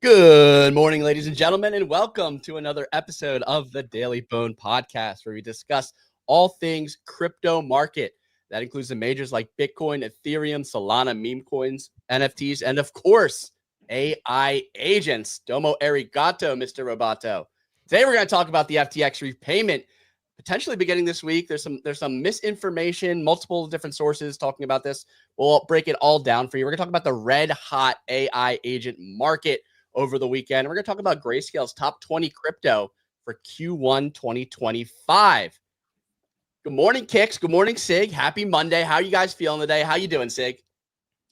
Good morning, ladies and gentlemen, and welcome to another episode of the Daily Bone Podcast, where we discuss all things crypto market. That includes the majors like Bitcoin, Ethereum, Solana, meme coins, NFTs, and of course, AI agents. Domo arigato, Mr. Roboto. Today, we're going to talk about the FTX repayment potentially beginning this week. There's some misinformation, multiple different sources talking about this. We'll break it all down for you. We're going to talk about the red hot AI agent market over the weekend. We're going to talk about Grayscale's top 20 crypto for Q1 2025. Good morning, Kix. Good morning, Sig. Happy Monday. How are you guys feeling today? How you doing, Sig?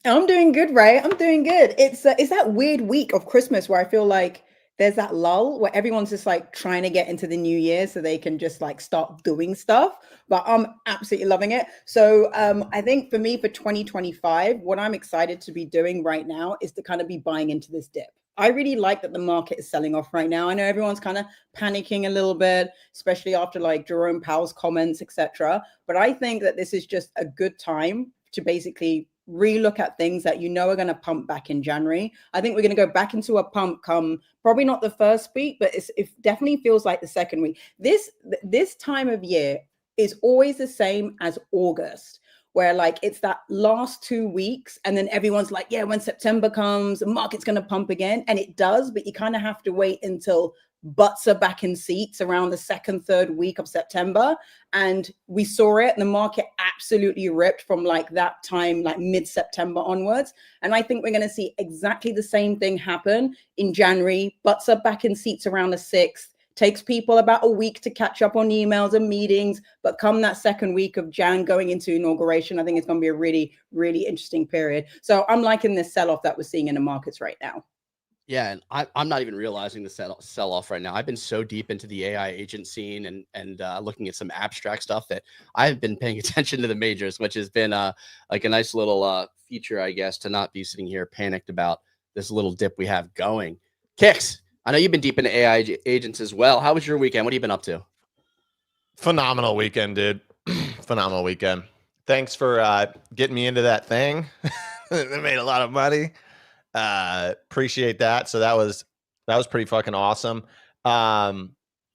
I'm doing good, Ray. I'm doing good. It's that weird week of Christmas where I feel like there's that lull where everyone's just like trying to get into the new year so they can just like start doing stuff. But I'm absolutely loving it. So I think for me, for 2025, what I'm excited to be doing right now is to kind of be buying into this dip. I really like that the market is selling off right now. I know everyone's kind of panicking a little bit, especially after like Jerome Powell's comments, etc. But I think that this is just a good time to basically relook at things that are going to pump back in January. I think we're going to go back into a pump come probably not the first week, but it definitely feels like the second week. This time of year is always the same as August, where like it's that last 2 weeks and then everyone's like, yeah, when September comes, the market's going to pump again. And it does, but you kind of have to wait until butts are back in seats around the second, third week of September. And we saw it, and the market absolutely ripped from like that time, like mid-September onwards. And I think we're going to see exactly the same thing happen in January. Butts are back in seats around the 6th. Takes people about a week to catch up on emails and meetings, but come that second week of Jan going into inauguration, I think it's going to be a really, really interesting period. So I'm liking this sell-off that we're seeing in the markets right now. Yeah, and I'm not even realizing the sell-off right now. I've been so deep into the AI agent scene and looking at some abstract stuff that I've been paying attention to the majors, which has been like a nice little feature, I guess, to not be sitting here panicked about this little dip we have going. Kix, I know you've been deep into AI agents as well. How was your weekend? What have you been up to? Phenomenal weekend, dude. Phenomenal weekend. Thanks for getting me into that thing. They made a lot of money. Appreciate that. So that was pretty fucking awesome. Wait.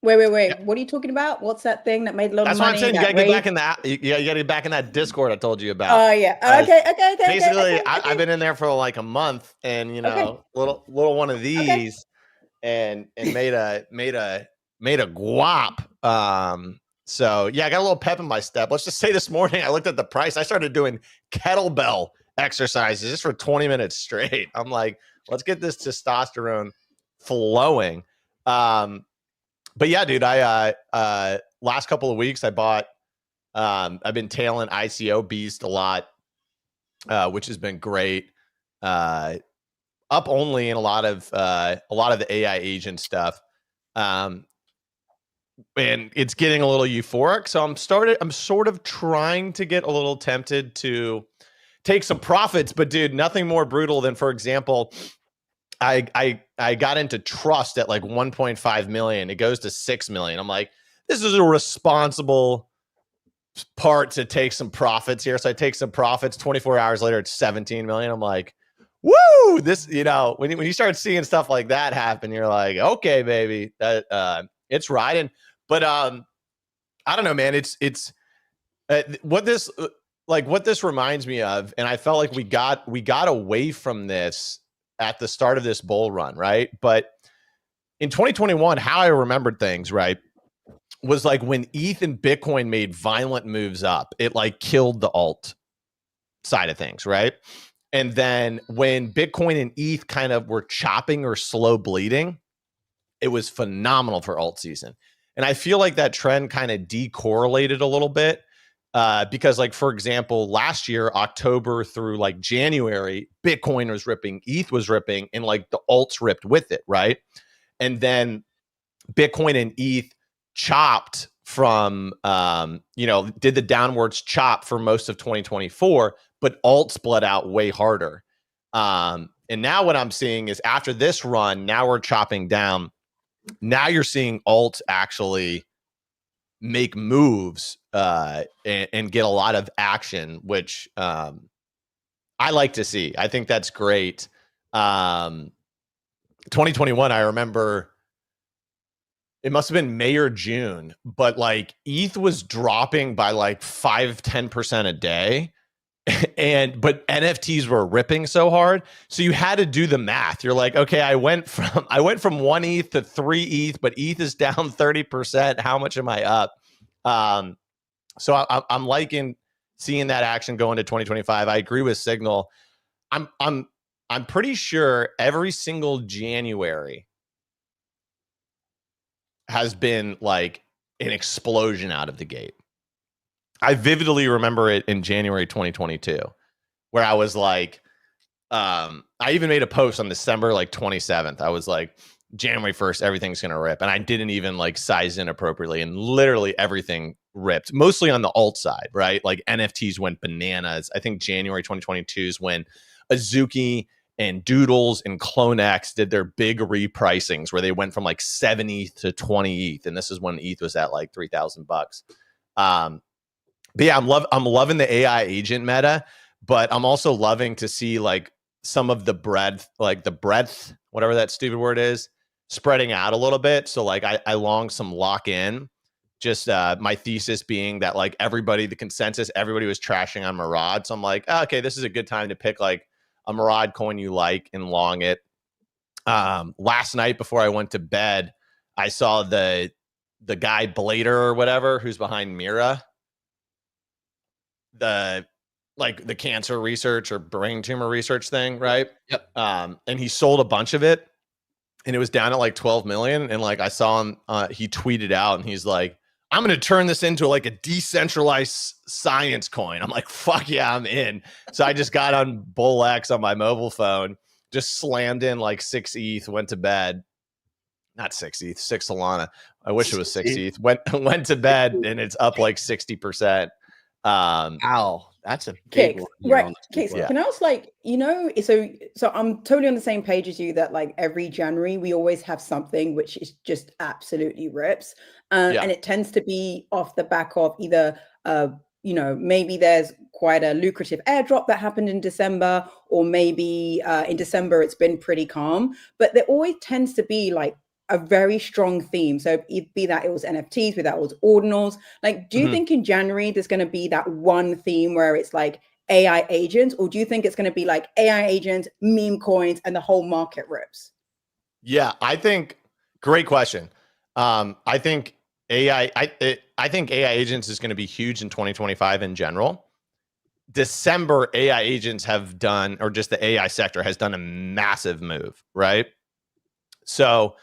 Yeah. What are you talking about? What's that thing that made a lot of money? That's what I'm saying. You gotta get back in that. You gotta get back in that Discord I told you about. Oh yeah. Okay. Basically, I've been in there for like a month, and little one of these, and made a guap. So yeah, I got a little pep in my step. Let's just say this morning I looked at the price. I started doing kettlebell exercises just for 20 minutes straight. I'm like, let's get this testosterone flowing. But yeah, dude, I last couple of weeks I bought. I've been tailing ICO Beast a lot, which has been great. Up only in a lot of the AI agent stuff. And it's getting a little euphoric. So I'm sort of trying to get a little tempted to take some profits, but dude, nothing more brutal than, for example, I got into Trust at like 1.5 million. It goes to 6 million. I'm like, this is a responsible part to take some profits here. So I take some profits. 24 hours later, it's 17 million. I'm like, woo! This, when you start seeing stuff like that happen, you're like, okay, baby, that it's riding. But I don't know, man. It's what this reminds me of, and I felt like we got away from this at the start of this bull run, right? But in 2021, how I remembered things, right, was like when ETH and Bitcoin made violent moves up, it like killed the alt side of things, right? And then when Bitcoin and ETH kind of were chopping or slow bleeding, it was phenomenal for alt season. And I feel like that trend kind of decorrelated a little bit because, like, for example, last year, October through like January, Bitcoin was ripping, ETH was ripping, and like the alts ripped with it, right? And then Bitcoin and ETH chopped from, did the downwards chop for most of 2024, but alts bled out way harder. And now what I'm seeing is after this run, now we're chopping down. Now you're seeing alts actually make moves and get a lot of action, which I like to see. I think that's great. 2021, I remember it must have been May or June, but like ETH was dropping by like 5-10% a day. But NFTs were ripping so hard. So you had to do the math. You're like, okay, I went from 1 ETH to 3 ETH, but ETH is down 30%. How much am I up? So I'm liking seeing that action go into 2025. I agree with Signal. I'm pretty sure every single January has been like an explosion out of the gate. I vividly remember it in January 2022, where I was like, I even made a post on December like 27th. I was like, January 1st, everything's gonna rip. And I didn't even like size in appropriately. And literally everything ripped, mostly on the alt side, right? Like NFTs went bananas. I think January 2022 is when Azuki and Doodles and CloneX did their big repricings where they went from like 7 ETH to 20 ETH. And this is when ETH was at like $3,000. But yeah, I'm loving the AI agent meta, but I'm also loving to see like some of the breadth, whatever that stupid word is, spreading out a little bit. So like I long some lock in. Just my thesis being that like the consensus, everybody was trashing on Murad. So I'm like, oh, okay, this is a good time to pick like a Murad coin you like and long it. Last night before I went to bed, I saw the guy Blader or whatever who's behind Mira. The cancer research or brain tumor research thing, right? Yep. And he sold a bunch of it and it was down at like 12 million. And like I saw him, he tweeted out and he's like, I'm going to turn this into like a decentralized science coin. I'm like, fuck yeah, I'm in. So I just got on BullX on my mobile phone, just slammed in like 6 ETH, went to bed. Not 6 ETH, 6 Solana. I wish it was 6 ETH. Went to bed and it's up like 60%. Wow, that's a big Kicks, one. right? Kicks. Yeah. Can I ask, like, so I'm totally on the same page as you that like every January we always have something which is just absolutely rips, and it tends to be off the back of either maybe there's quite a lucrative airdrop that happened in December, or maybe in December it's been pretty calm, but there always tends to be like a very strong theme. So be that it was NFTs, be that it was ordinals. Like, do you think in January there's going to be that one theme where it's like AI agents, or do you think it's going to be like AI agents, meme coins, and the whole market rips? Yeah, I think great question. I think I think AI agents is going to be huge in 2025 in general. December AI agents have done, or just the AI sector has done a massive move, right? So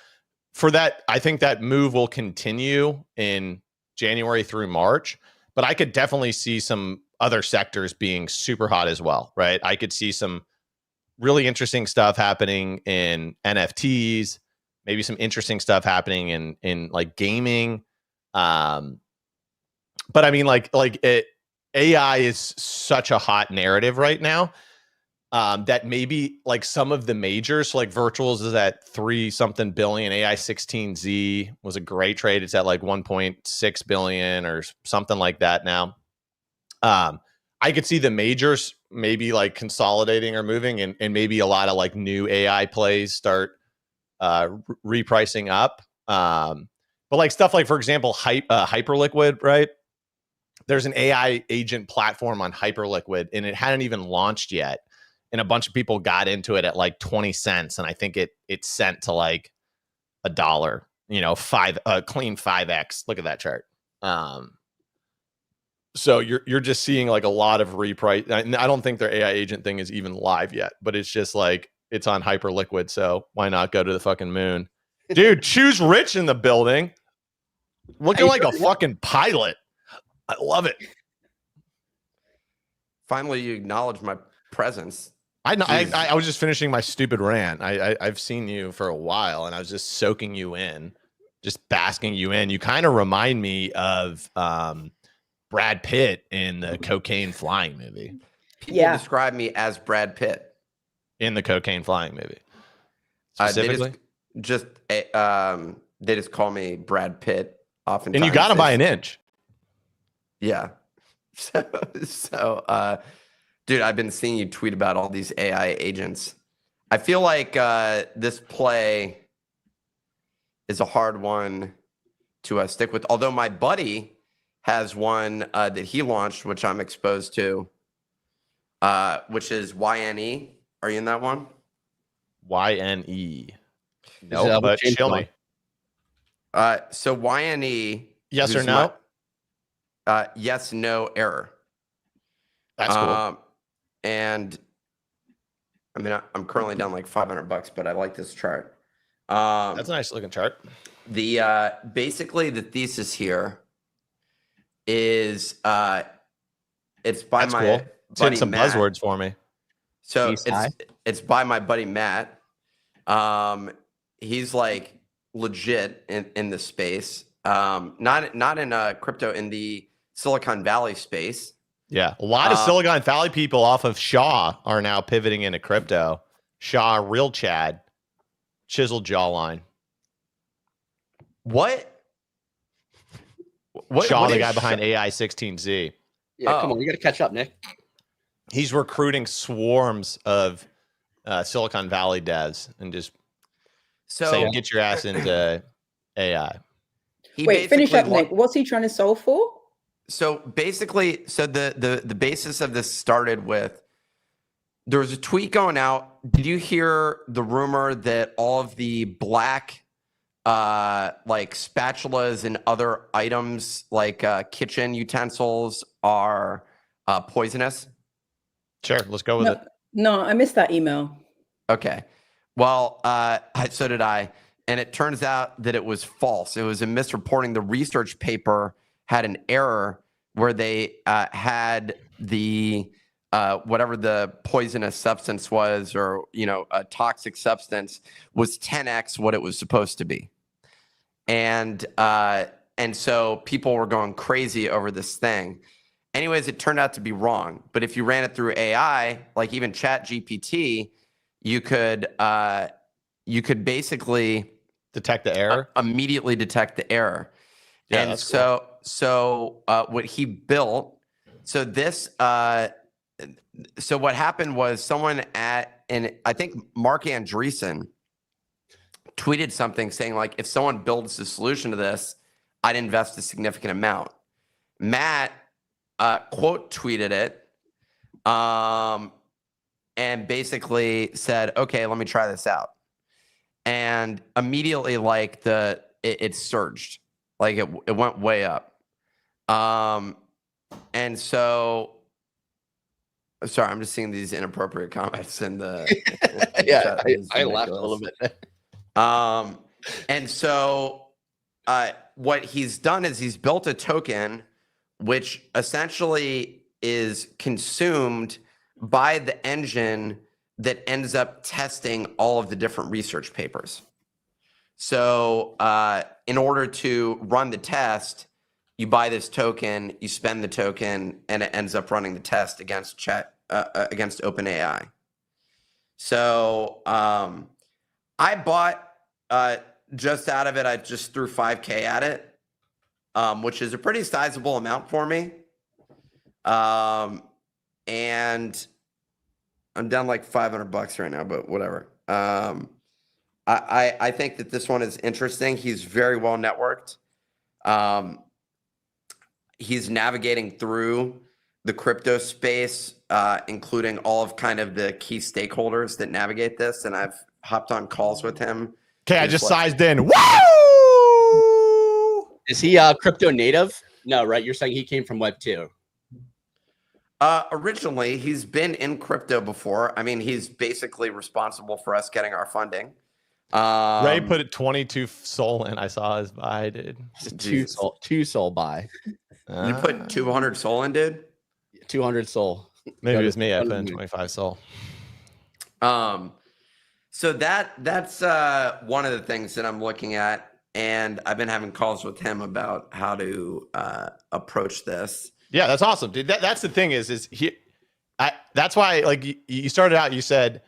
for that, I think that move will continue in January through March, but I could definitely see some other sectors being super hot as well, right? I could see some really interesting stuff happening in NFTs, maybe some interesting stuff happening in like gaming. But I mean, AI is such a hot narrative right now. That maybe like some of the majors, so like Virtuals is at 3-something billion. AI16Z was a great trade. It's at like 1.6 billion or something like that now. I could see the majors maybe like consolidating or moving, and maybe a lot of like new AI plays start repricing up. But like stuff like, for example, Hyperliquid, right? There's an AI agent platform on Hyperliquid, and it hadn't even launched yet. And a bunch of people got into it at like 20 cents. And I think it sent to like $1, clean 5x. Look at that chart. So you're just seeing like a lot of reprice. I don't think their AI agent thing is even live yet, but it's just like, it's on Hyperliquid. So why not go to the fucking moon? Dude, choose Rich in the building. Looking like a fucking pilot. I love it. Finally, you acknowledge my presence. I was just finishing my stupid rant. I've seen you for a while, and I was just soaking you in, just basking you in. You kind of remind me of Brad Pitt in the Cocaine Flying movie. People describe me as Brad Pitt in the Cocaine Flying movie. Specifically, they just call me Brad Pitt often. And you got him by an inch. Yeah. So, dude, I've been seeing you tweet about all these AI agents. I feel like this play is a hard one to stick with. Although my buddy has one that he launched, which I'm exposed to, which is YNE. Are you in that one? YNE. No, Nope, but show me. So YNE. Yes or no? Yes, no, error. That's cool. And I mean, I'm currently down like $500, but I like this chart. That's a nice looking chart. The basically the thesis here is it's by my cool. buddy some Matt. buzzwords for me. So it's by my buddy Matt. He's like legit in the space. Not in crypto, in the Silicon Valley space. Yeah, a lot of Silicon Valley people off of Shaw are now pivoting into crypto. Shaw, real Chad, chiseled jawline. What Shaw, the guy behind AI16Z. Yeah, come on, you got to catch up, Nick. He's recruiting swarms of Silicon Valley devs and just saying, get your ass into AI. Wait, finish up, Nick. What's he trying to solve for? So basically, the basis of this started with, there was a tweet going out. Did you hear the rumor that all of the black like spatulas and other items like kitchen utensils are poisonous? Sure, let's go with it. No, I missed that email. Okay. Well, so did I. And it turns out that it was false. It was a misreporting. The research paper had an error where they had the whatever the poisonous substance was, or a toxic substance, was 10x what it was supposed to be. And so people were going crazy over this thing. Anyways, it turned out to be wrong. But if you ran it through AI, like even ChatGPT, you could basically detect the error, immediately detect the error. Yeah, and so cool. So what he built, so what happened was someone and I think Mark Andreessen tweeted something saying, like, if someone builds the solution to this, I'd invest a significant amount. Matt quote tweeted it and basically said, okay, let me try this out. And immediately, like, it surged, like it went way up. And so, sorry, I'm just seeing these inappropriate comments in the yeah, I laughed a little bit. And so what he's done is he's built a token which essentially is consumed by the engine that ends up testing all of the different research papers. So in order to run the test, you buy this token, you spend the token, and it ends up running the test against OpenAI. So I bought just out of it, I just threw $5K at it, which is a pretty sizable amount for me. And I'm down like $500 right now, but whatever. I think that this one is interesting. He's very well networked. He's navigating through the crypto space, including all of kind of the key stakeholders that navigate this. And I've hopped on calls with him. Okay, I just sized in. Woo! Is he crypto native? No, right? You're saying he came from Web 2. Originally, he's been in crypto before. I mean, he's basically responsible for us getting our funding. Ray put it 22 soul in. I saw his buy, dude. Two soul buy. You put 200 soul in, dude? 200 soul. Maybe it was me. I put in 25 soul. So that's one of the things that I'm looking at, and I've been having calls with him about how to approach this. Yeah, that's awesome, dude. That's the thing that's why, like, you started out, you said,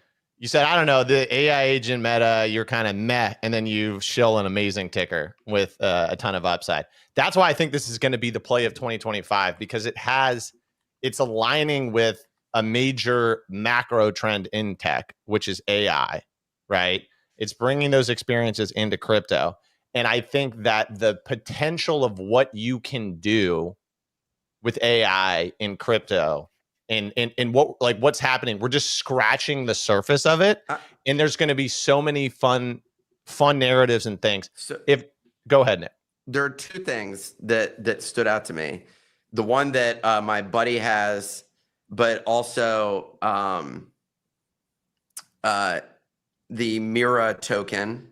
I don't know, the AI agent meta, you're kind of meh, and then you shill an amazing ticker with a ton of upside. That's why I think this is going to be the play of 2025, because it's aligning with a major macro trend in tech, which is AI, right? It's bringing those experiences into crypto. And I think that the potential of what you can do with AI in crypto and what's happening, we're just scratching the surface of it. And there's going to be so many fun narratives and things. So Go ahead, Nick. there are two things that stood out to me. The one that my buddy has, but also the Mira token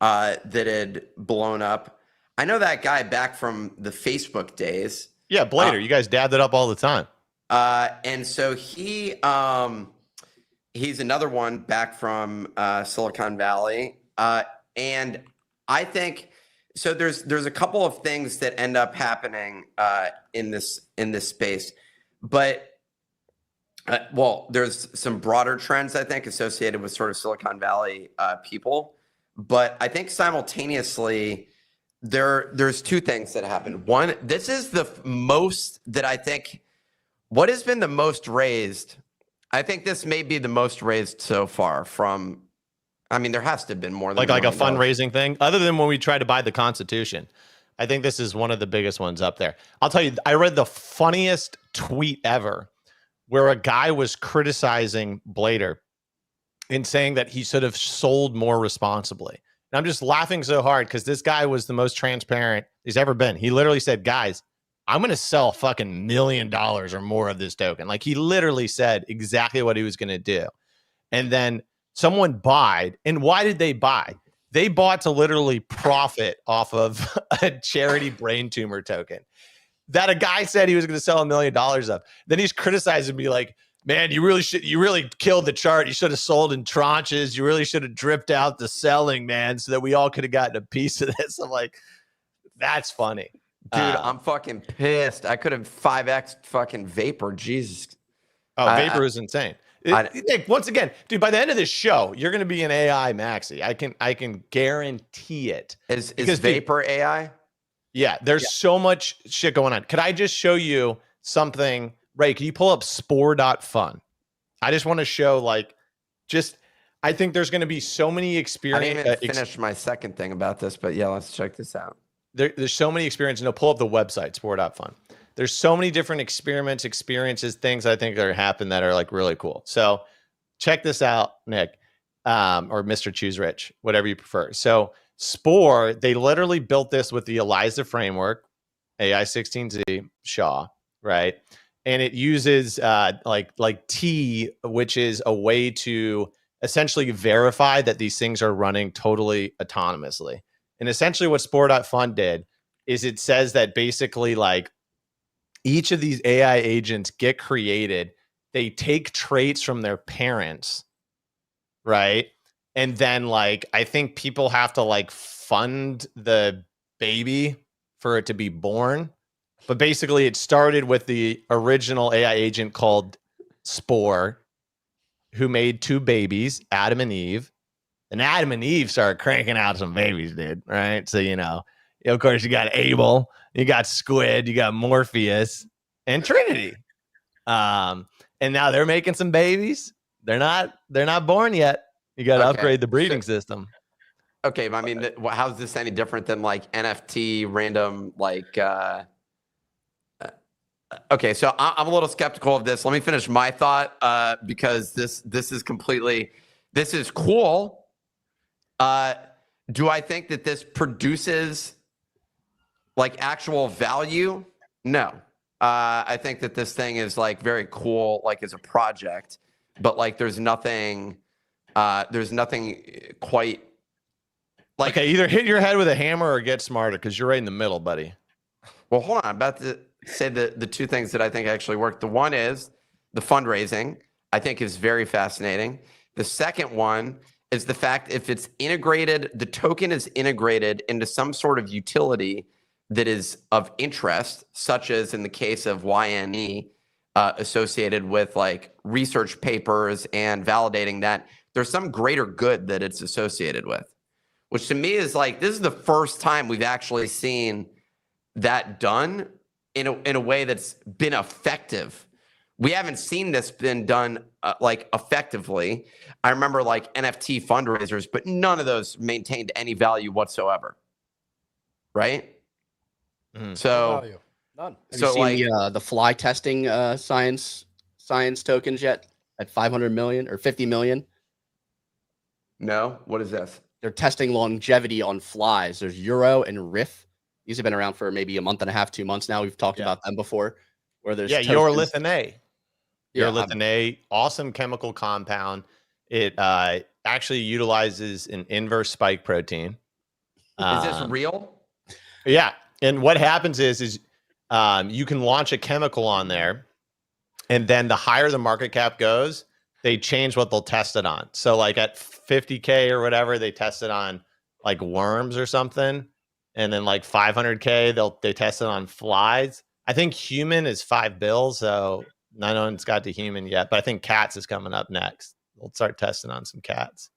that had blown up. I know that guy back from the Facebook days. Yeah, Blader, you guys dabbed it up all the time. And so he's another one back from Silicon Valley. And I think so. There's a couple of things that end up happening in this space, but well, there's some broader trends I think associated with sort of Silicon Valley people. But I think simultaneously there's two things that happen. One, this is the most that I think. What has been the most raised? I think this may be the most raised so far from. I mean, there has to have been more than like a fundraising thing, other than when we tried to buy the Constitution. I think this is one of the biggest ones up there. I'll tell you, I read the funniest tweet ever where a guy was criticizing Blader and saying that he should have sold more responsibly. And I'm just laughing so hard because this guy was the most transparent he's ever been. He literally said, guys, I'm going to sell fucking $1 million or more of this token. Like he literally said exactly what he was going to do. And then someone bought. And why did they buy? They bought to literally profit off of a charity brain tumor token that a guy said he was going to sell $1 million of. Then he's criticizing me like, man, you really killed the chart. You should have sold in tranches. You really should have dripped out the selling, man, so that we all could have gotten a piece of this. I'm like, that's funny. Dude, I'm fucking pissed. I could have 5x fucking Vapor. Jesus. Oh, Vapor is insane. Nick, once again, dude, by the end of this show, you're going to be an AI maxi. I can guarantee it. Is Vapor dude, AI? Yeah, there's so much shit going on. Could I just show you something? Ray, can you pull up spore.fun? I just want to show I think there's going to be so many experiences. I didn't even finish my second thing about this, but yeah, let's check this out. There's so many experiences. No, pull up the website, spore.fun. There's so many different experiences, things I think that are happening that are like really cool. So check this out, Nick, or Mr. Choose Rich, whatever you prefer. So Spore, they literally built this with the ELISA framework, AI16Z, SHA, right? And it uses like T, which is a way to essentially verify that these things are running totally autonomously. And essentially what Spore.fun did is it says that basically like each of these AI agents get created, they take traits from their parents, right? And then like, I think people have to like fund the baby for it to be born. But basically it started with the original AI agent called Spore, who made two babies, Adam and Eve. And Adam and Eve started cranking out some babies, dude, right? So, of course, you got Abel, you got Squid, you got Morpheus, and Trinity. And now they're making some babies. They're not born yet. You got to upgrade the breeding system. Okay, I mean, how's this any different than like NFT random like? Okay, so I'm a little skeptical of this. Let me finish my thought because this is cool. Do I think that this produces like actual value? No. I think that this thing is like very cool, like as a project, but like there's nothing quite like. Okay, either hit your head with a hammer or get smarter because you're right in the middle, buddy. Well, hold on. I'm about to say the two things that I think actually work. The one is the fundraising, I think is very fascinating. The second one is the fact if it's integrated, the token is integrated into some sort of utility that is of interest, such as in the case of YNE, associated with like research papers and validating that there's some greater good that it's associated with, which to me is like, this is the first time we've actually seen that done in a way that's been effective, We haven't seen this been done like effectively. I remember like NFT fundraisers, but none of those maintained any value whatsoever. Right? Mhm. So, No value. None. Have you so seen like, the fly testing science tokens yet at 500 million or 50 million? no, what is this? They're testing longevity on flies. There's Euro and Riff. These have been around for maybe a month and a half, 2 months now. We've talked Yeah. about them before. Where there's Yeah, tokens. urolithin A. Yeah, Urolithin A, awesome chemical compound. It actually utilizes an inverse spike protein. Is this real? Yeah, and what happens is you can launch a chemical on there, and then the higher the market cap goes, they change what they'll test it on. So like at 50K or whatever, they test it on like worms or something, and then like 500K, they test it on flies. I think human is $5 billion, so no one's got to human yet, but I think cats is coming up next. We'll start testing on some cats.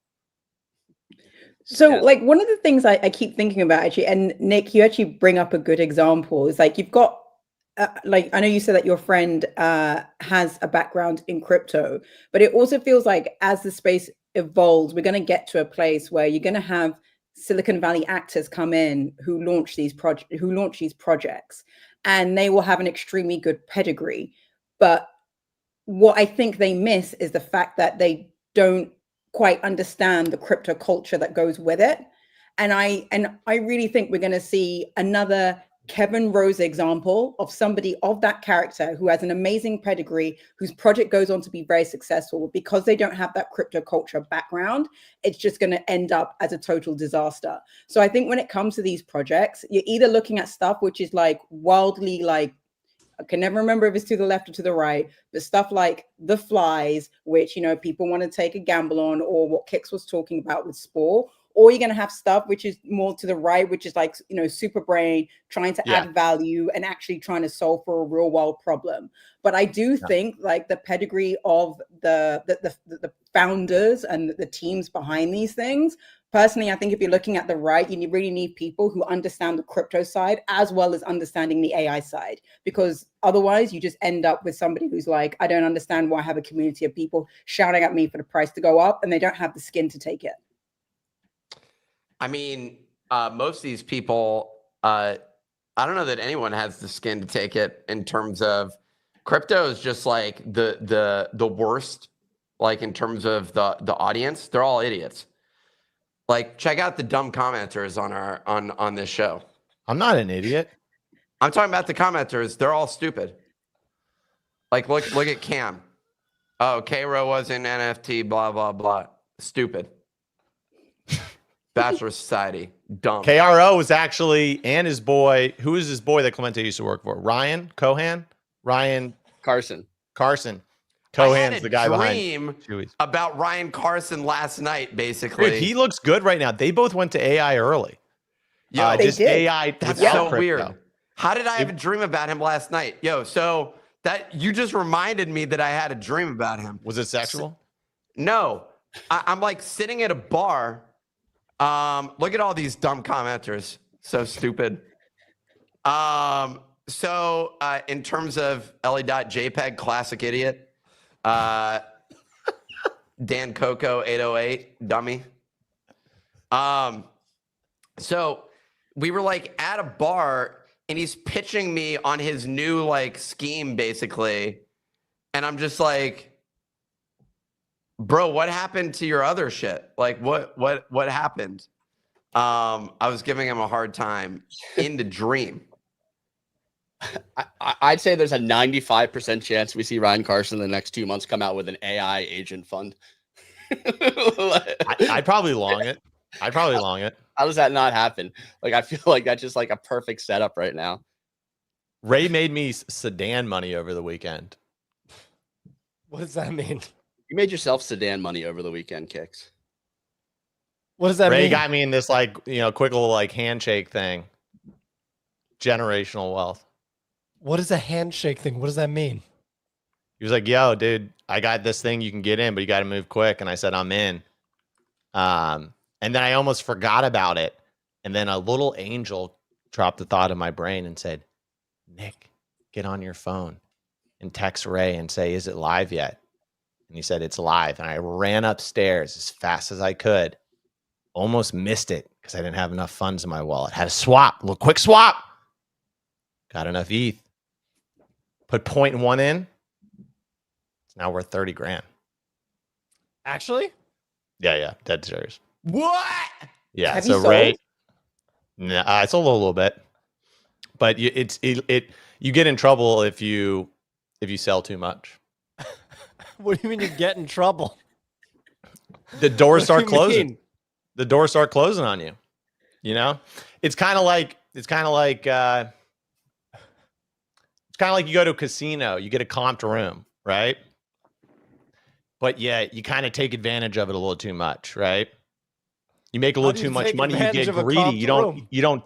So, Yeah. like, one of the things I keep thinking about actually, and Nick, you actually bring up a good example. Is like you've got, like, I know you said that your friend has a background in crypto, but it also feels like as the space evolves, we're going to get to a place where you're going to have Silicon Valley actors come in who launch these projects, and they will have an extremely good pedigree. But what I think they miss is the fact that they don't quite understand the crypto culture that goes with it. And I really think we're going to see another Kevin Rose example of somebody of that character who has an amazing pedigree, whose project goes on to be very successful. Because they don't have that crypto culture background, it's just going to end up as a total disaster. So I think when it comes to these projects, you're either looking at stuff which is like wildly, like, I can never remember if it's to the left or to the right, but stuff like the flies, which, you know, people want to take a gamble on, or what Kix was talking about with Spore, or you're going to have stuff which is more to the right, which is like, you know, super brain trying to add value and actually trying to solve for a real world problem. But I do think like the pedigree of the founders and the teams behind these things, personally, I think if you're looking at the right, you really need people who understand the crypto side as well as understanding the AI side, because otherwise you just end up with somebody who's like, I don't understand why I have a community of people shouting at me for the price to go up, and they don't have the skin to take it. I mean, most of these people, I don't know that anyone has the skin to take it in terms of crypto is just like the worst, like in terms of the audience. They're all idiots. Like, check out the dumb commenters on this show. I'm not an idiot. I'm talking about the commenters. They're all stupid. Like, look at Cam. Oh, K-Ro was in NFT, blah, blah, blah. Stupid. Bachelor Society. Dumb. KRO was actually, and his boy, who is his boy that Clemente used to work for? Ryan Carson. Cohan's the guy behind Chewy's. About Ryan Carson last night, basically. Dude, he looks good right now. They both went to AI early. Yo, just did. AI. That's without so crypto. weird. How did I have a dream about him last night? Yo, so that you just reminded me that I had a dream about him. Was it sexual? No, I'm like sitting at a bar. Look at all these dumb commenters. So stupid. So in terms of Ellie.jpg, classic idiot. Dan Coco 808, dummy. So we were like at a bar and he's pitching me on his new like scheme basically. And I'm just like, bro, what happened to your other shit? Like what happened? I was giving him a hard time in the dream. I'd say there's a 95% chance we see Ryan Carson in the next 2 months come out with an AI agent fund. I'd probably long it. How does that not happen? Like, I feel like that's just like a perfect setup right now. Ray made me sedan money over the weekend. What does that mean? You made yourself sedan money over the weekend, Kicks. What does that Ray mean? got me in this like, quick little like handshake thing. Generational wealth. What is a handshake thing? What does that mean? He was like, yo, dude, I got this thing you can get in, but you got to move quick. And I said, I'm in. And then I almost forgot about it. And then a little angel dropped the thought in my brain and said, Nick, get on your phone. and text Ray and say, "Is it live yet?" And he said, "It's live." And I ran upstairs as fast as I could. Almost missed it because I didn't have enough funds in my wallet. Had a swap, a little quick swap. Got enough ETH. Put 0.1 in. It's now worth 30 grand. Actually? Yeah, dead serious. What? Yeah, Have so you Ray, sold? nah, it's a little bit, but you get in trouble if you sell too much. What do you mean you get in trouble? The doors What start do you closing. mean? The doors start closing on you. You know, it's kind of like you go to a casino, you get a comped room, right? But yeah, you kind of take advantage of it a little too much, right? You make a How little do you too much take money, you advantage get of a greedy. comped You don't room? you don't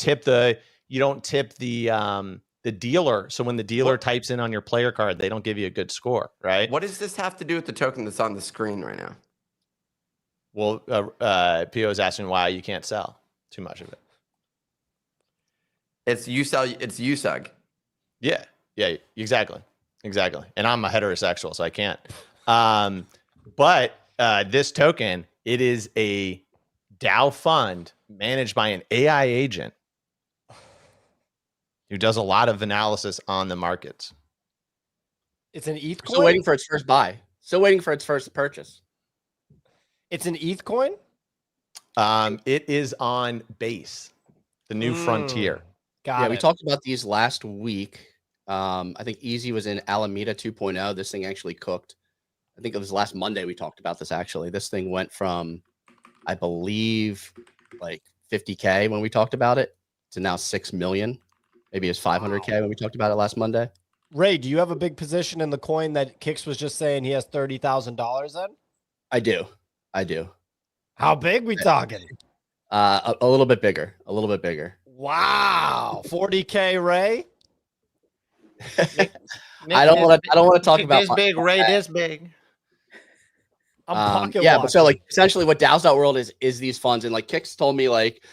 tip the dealer. So when the dealer types in on your player card, they don't give you a good score, right? What does this have to do with the token that's on the screen right now? Well, PO is asking why you can't sell too much of it. It's USUG. Yeah, exactly. And I'm a heterosexual, so I can't. But this token, it is a DAO fund managed by an AI agent who does a lot of analysis on the markets. It's an ETH Still coin? waiting for its first buy. Still waiting for its first purchase. It's an ETH coin? It is on Base, the new frontier. Got it. We talked about these last week. I think Easy was in Alameda 2.0. This thing actually cooked. I think it was last Monday we talked about this actually. This thing went from, I believe, like 50K when we talked about it to now 6 million. Maybe it's 500K when we talked about it last Monday. Ray, do you have a big position in the coin that Kix was just saying he has $30,000 in? I do. How big we talking? A little bit bigger. Wow. 40K, Ray? I don't want to talk about this big, Ray, this big. I'm pocket yeah, but so watching. like essentially what DAOs.world is these funds, and like Kix told me like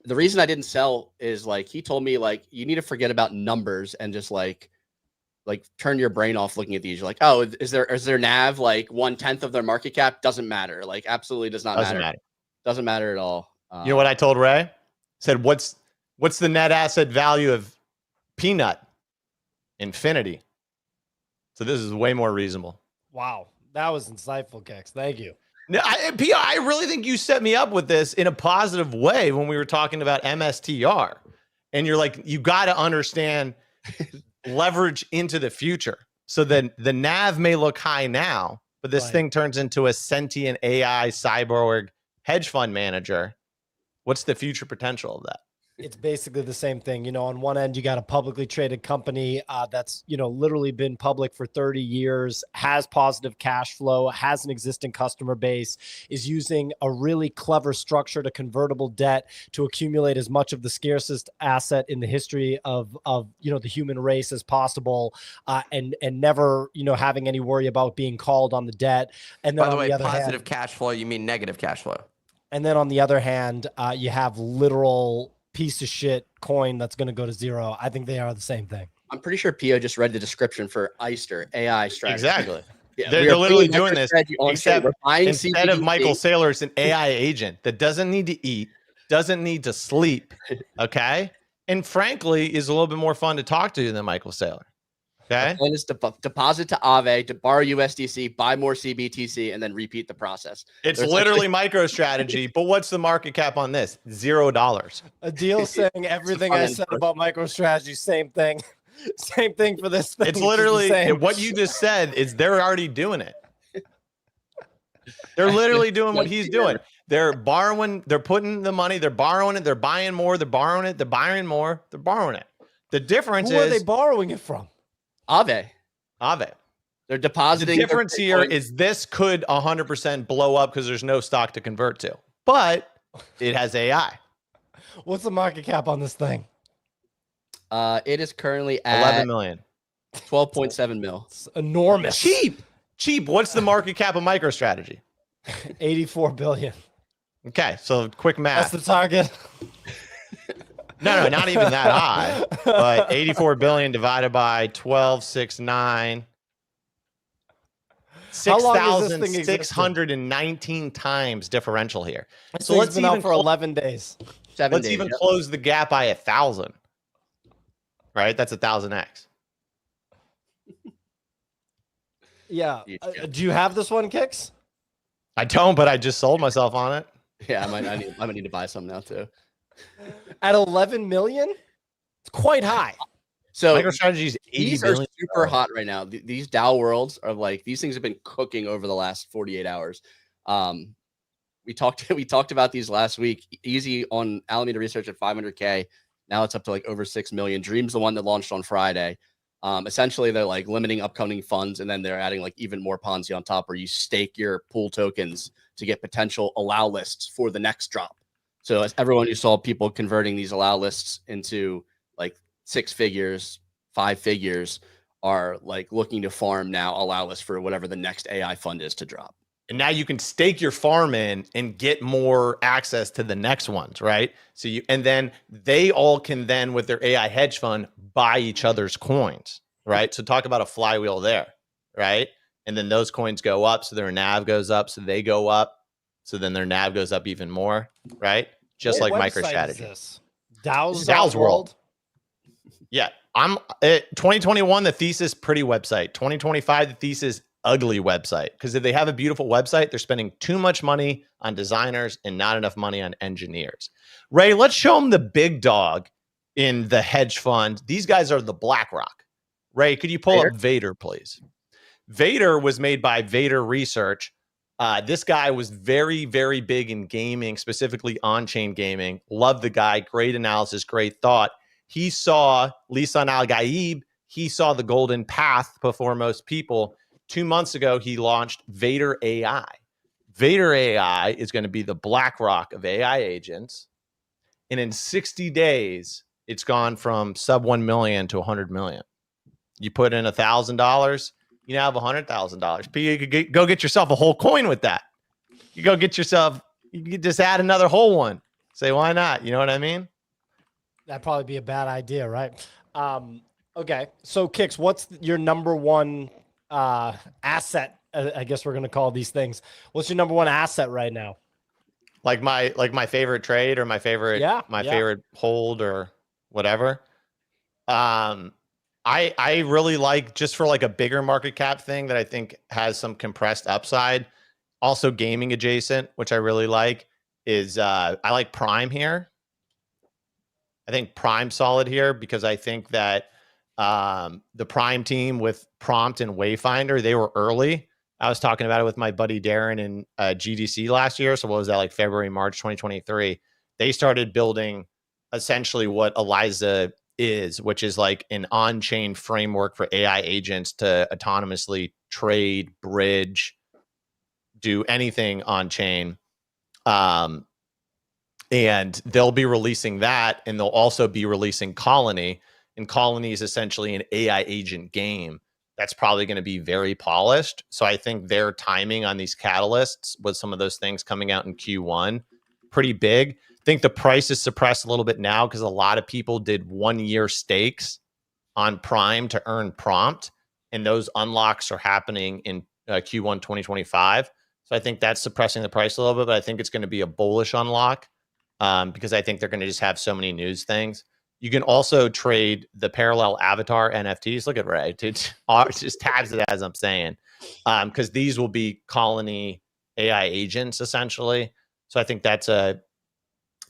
the reason I didn't sell is like he told me like you need to forget about numbers and just like turn your brain off looking at these. You're like, oh, is their NAV like 1/10 of their market cap? Doesn't matter. Like absolutely does not matter. Doesn't matter at all. You know what I told Ray? Said, what's the net asset value of Peanut? Infinity. So this is way more reasonable. Wow. That was insightful, Kix. Thank you. No, I really think you set me up with this in a positive way when we were talking about MSTR. And you're like, you got to understand leverage into the future. So then the NAV may look high now, but this thing turns into a sentient AI cyborg hedge fund manager. What's the future potential of that? It's basically the same thing. You know, on one end, you got a publicly traded company that's, you know, literally been public for 30 years, has positive cash flow, has an existing customer base, is using a really clever structure to convertible debt to accumulate as much of the scarcest asset in the history of you know, the human race as possible, and never, you know, having any worry about being called on the debt. And then By the on way, the other positive hand, cash flow, you mean negative cash flow. and then on the other hand, you have literal piece of shit coin that's going to go to zero. I think they are the same thing. I'm pretty sure Pio just read the description for AISTR, AI strategy. Exactly. Yeah, They're literally putting doing this, strategy on except chain. We're buying instead of CBDC. Michael Saylor, it's an AI agent that doesn't need to eat, doesn't need to sleep, okay? And frankly, is a little bit more fun to talk to than Michael Saylor, okay? The plan is to deposit to Aave, to borrow USDC, buy more CBTC, and then repeat the process. It's There's literally MicroStrategy, but what's the market cap on this? $0. A deal saying everything I said about MicroStrategy, same thing. Same thing for this thing. It's literally what you just said is they're already doing it. They're literally doing what he's doing. They're borrowing, they're putting the money, they're borrowing it, they're buying more, they're borrowing it, they're buying more, they're borrowing it. The difference Who are they borrowing it from? Aave. Aave. They're depositing. The difference here is this could 100% blow up because there's no stock to convert to, but it has AI. What's the market cap on this thing? It is currently at 11 million. 12.7 mil. It's enormous. Cheap. What's the market cap of MicroStrategy? 84 billion. Okay, so quick math. That's the target. No, not even that high. But 84 billion divided by 1269. How long has this thing existed? 6,619 times differential here. So let's been out for 11 days. Let's even close the gap by 1,000. Right? That's 1,000x. Yeah. Do you have this one, Kicks? I don't, but I just sold myself on it. Yeah, I might need to buy some now too. At 11 million? It's quite high. So MicroStrategy's 80 these are billion. super hot right now. These Dow worlds are like, these things have been cooking over the last 48 hours. We talked about these last week. Easy on Alameda Research at 500K. Now it's up to like over 6 million. Dream's the one that launched on Friday. Essentially, they're like limiting upcoming funds, and then they're adding like even more Ponzi on top, where you stake your pool tokens to get potential allow lists for the next drop. So as everyone, you saw people converting these allow lists into like 6 figures, 5 figures, are like looking to farm now allow lists for whatever the next AI fund is to drop. And now you can stake your farm in and get more access to the next ones, right? So and then they all can then, with their AI hedge fund, buy each other's coins, right? So talk about a flywheel there, right? And then those coins go up, so their NAV goes up, so they go up, so then their NAV goes up even more, right? Just like MicroStrategy. Dow's World. Yeah, 2021, the thesis pretty website. 2025, the thesis ugly website, because if they have a beautiful website, they're spending too much money on designers and not enough money on engineers. Ray, let's show them the big dog in the hedge fund. These guys are the BlackRock. Ray, could you pull up Vader, please? Vader was made by Vader Research. This guy was very, very big in gaming, specifically on-chain gaming. Love the guy. Great analysis, great thought. He saw Lisan Al-Gaib. He saw the golden path before most people. 2 months ago, he launched Vader AI. Vader AI is going to be the BlackRock of AI agents. And in 60 days, it's gone from sub 1 million to 100 million. You put in $1,000, you now have $100,000. You could go get yourself a whole coin with that. You go get yourself, you could just add another whole one. Say, why not? You know what I mean? That'd probably be a bad idea, right? Okay. So, Kix, what's your number one asset? I guess we're going to call these things. What's your number one asset right now? Like my favorite trade or my favorite favorite hold or whatever. I really like, just for like a bigger market cap thing that I think has some compressed upside, also gaming adjacent, which I really like, is I like Prime here. I think Prime solid here because I think that the Prime team with Prompt and Wayfinder, they were early. I was talking about it with my buddy Darren in GDC last year. So what was that, like February, March 2023? They started building essentially what ELISA is, which is like an on-chain framework for AI agents to autonomously trade, bridge, do anything on-chain. And they'll be releasing that, and they'll also be releasing Colony. And Colony is essentially an AI agent game that's probably going to be very polished. So I think their timing on these catalysts with some of those things coming out in Q1, pretty big. I think the price is suppressed a little bit now because a lot of people did 1-year stakes on Prime to earn Prompt, and those unlocks are happening in Q1 2025. So I think that's suppressing the price a little bit, but I think it's going to be a bullish unlock because I think they're going to just have so many news things. You can also trade the parallel avatar NFTs. Look at Ray. It just tabs it as I'm saying, because these will be Colony AI agents essentially. So I think that's a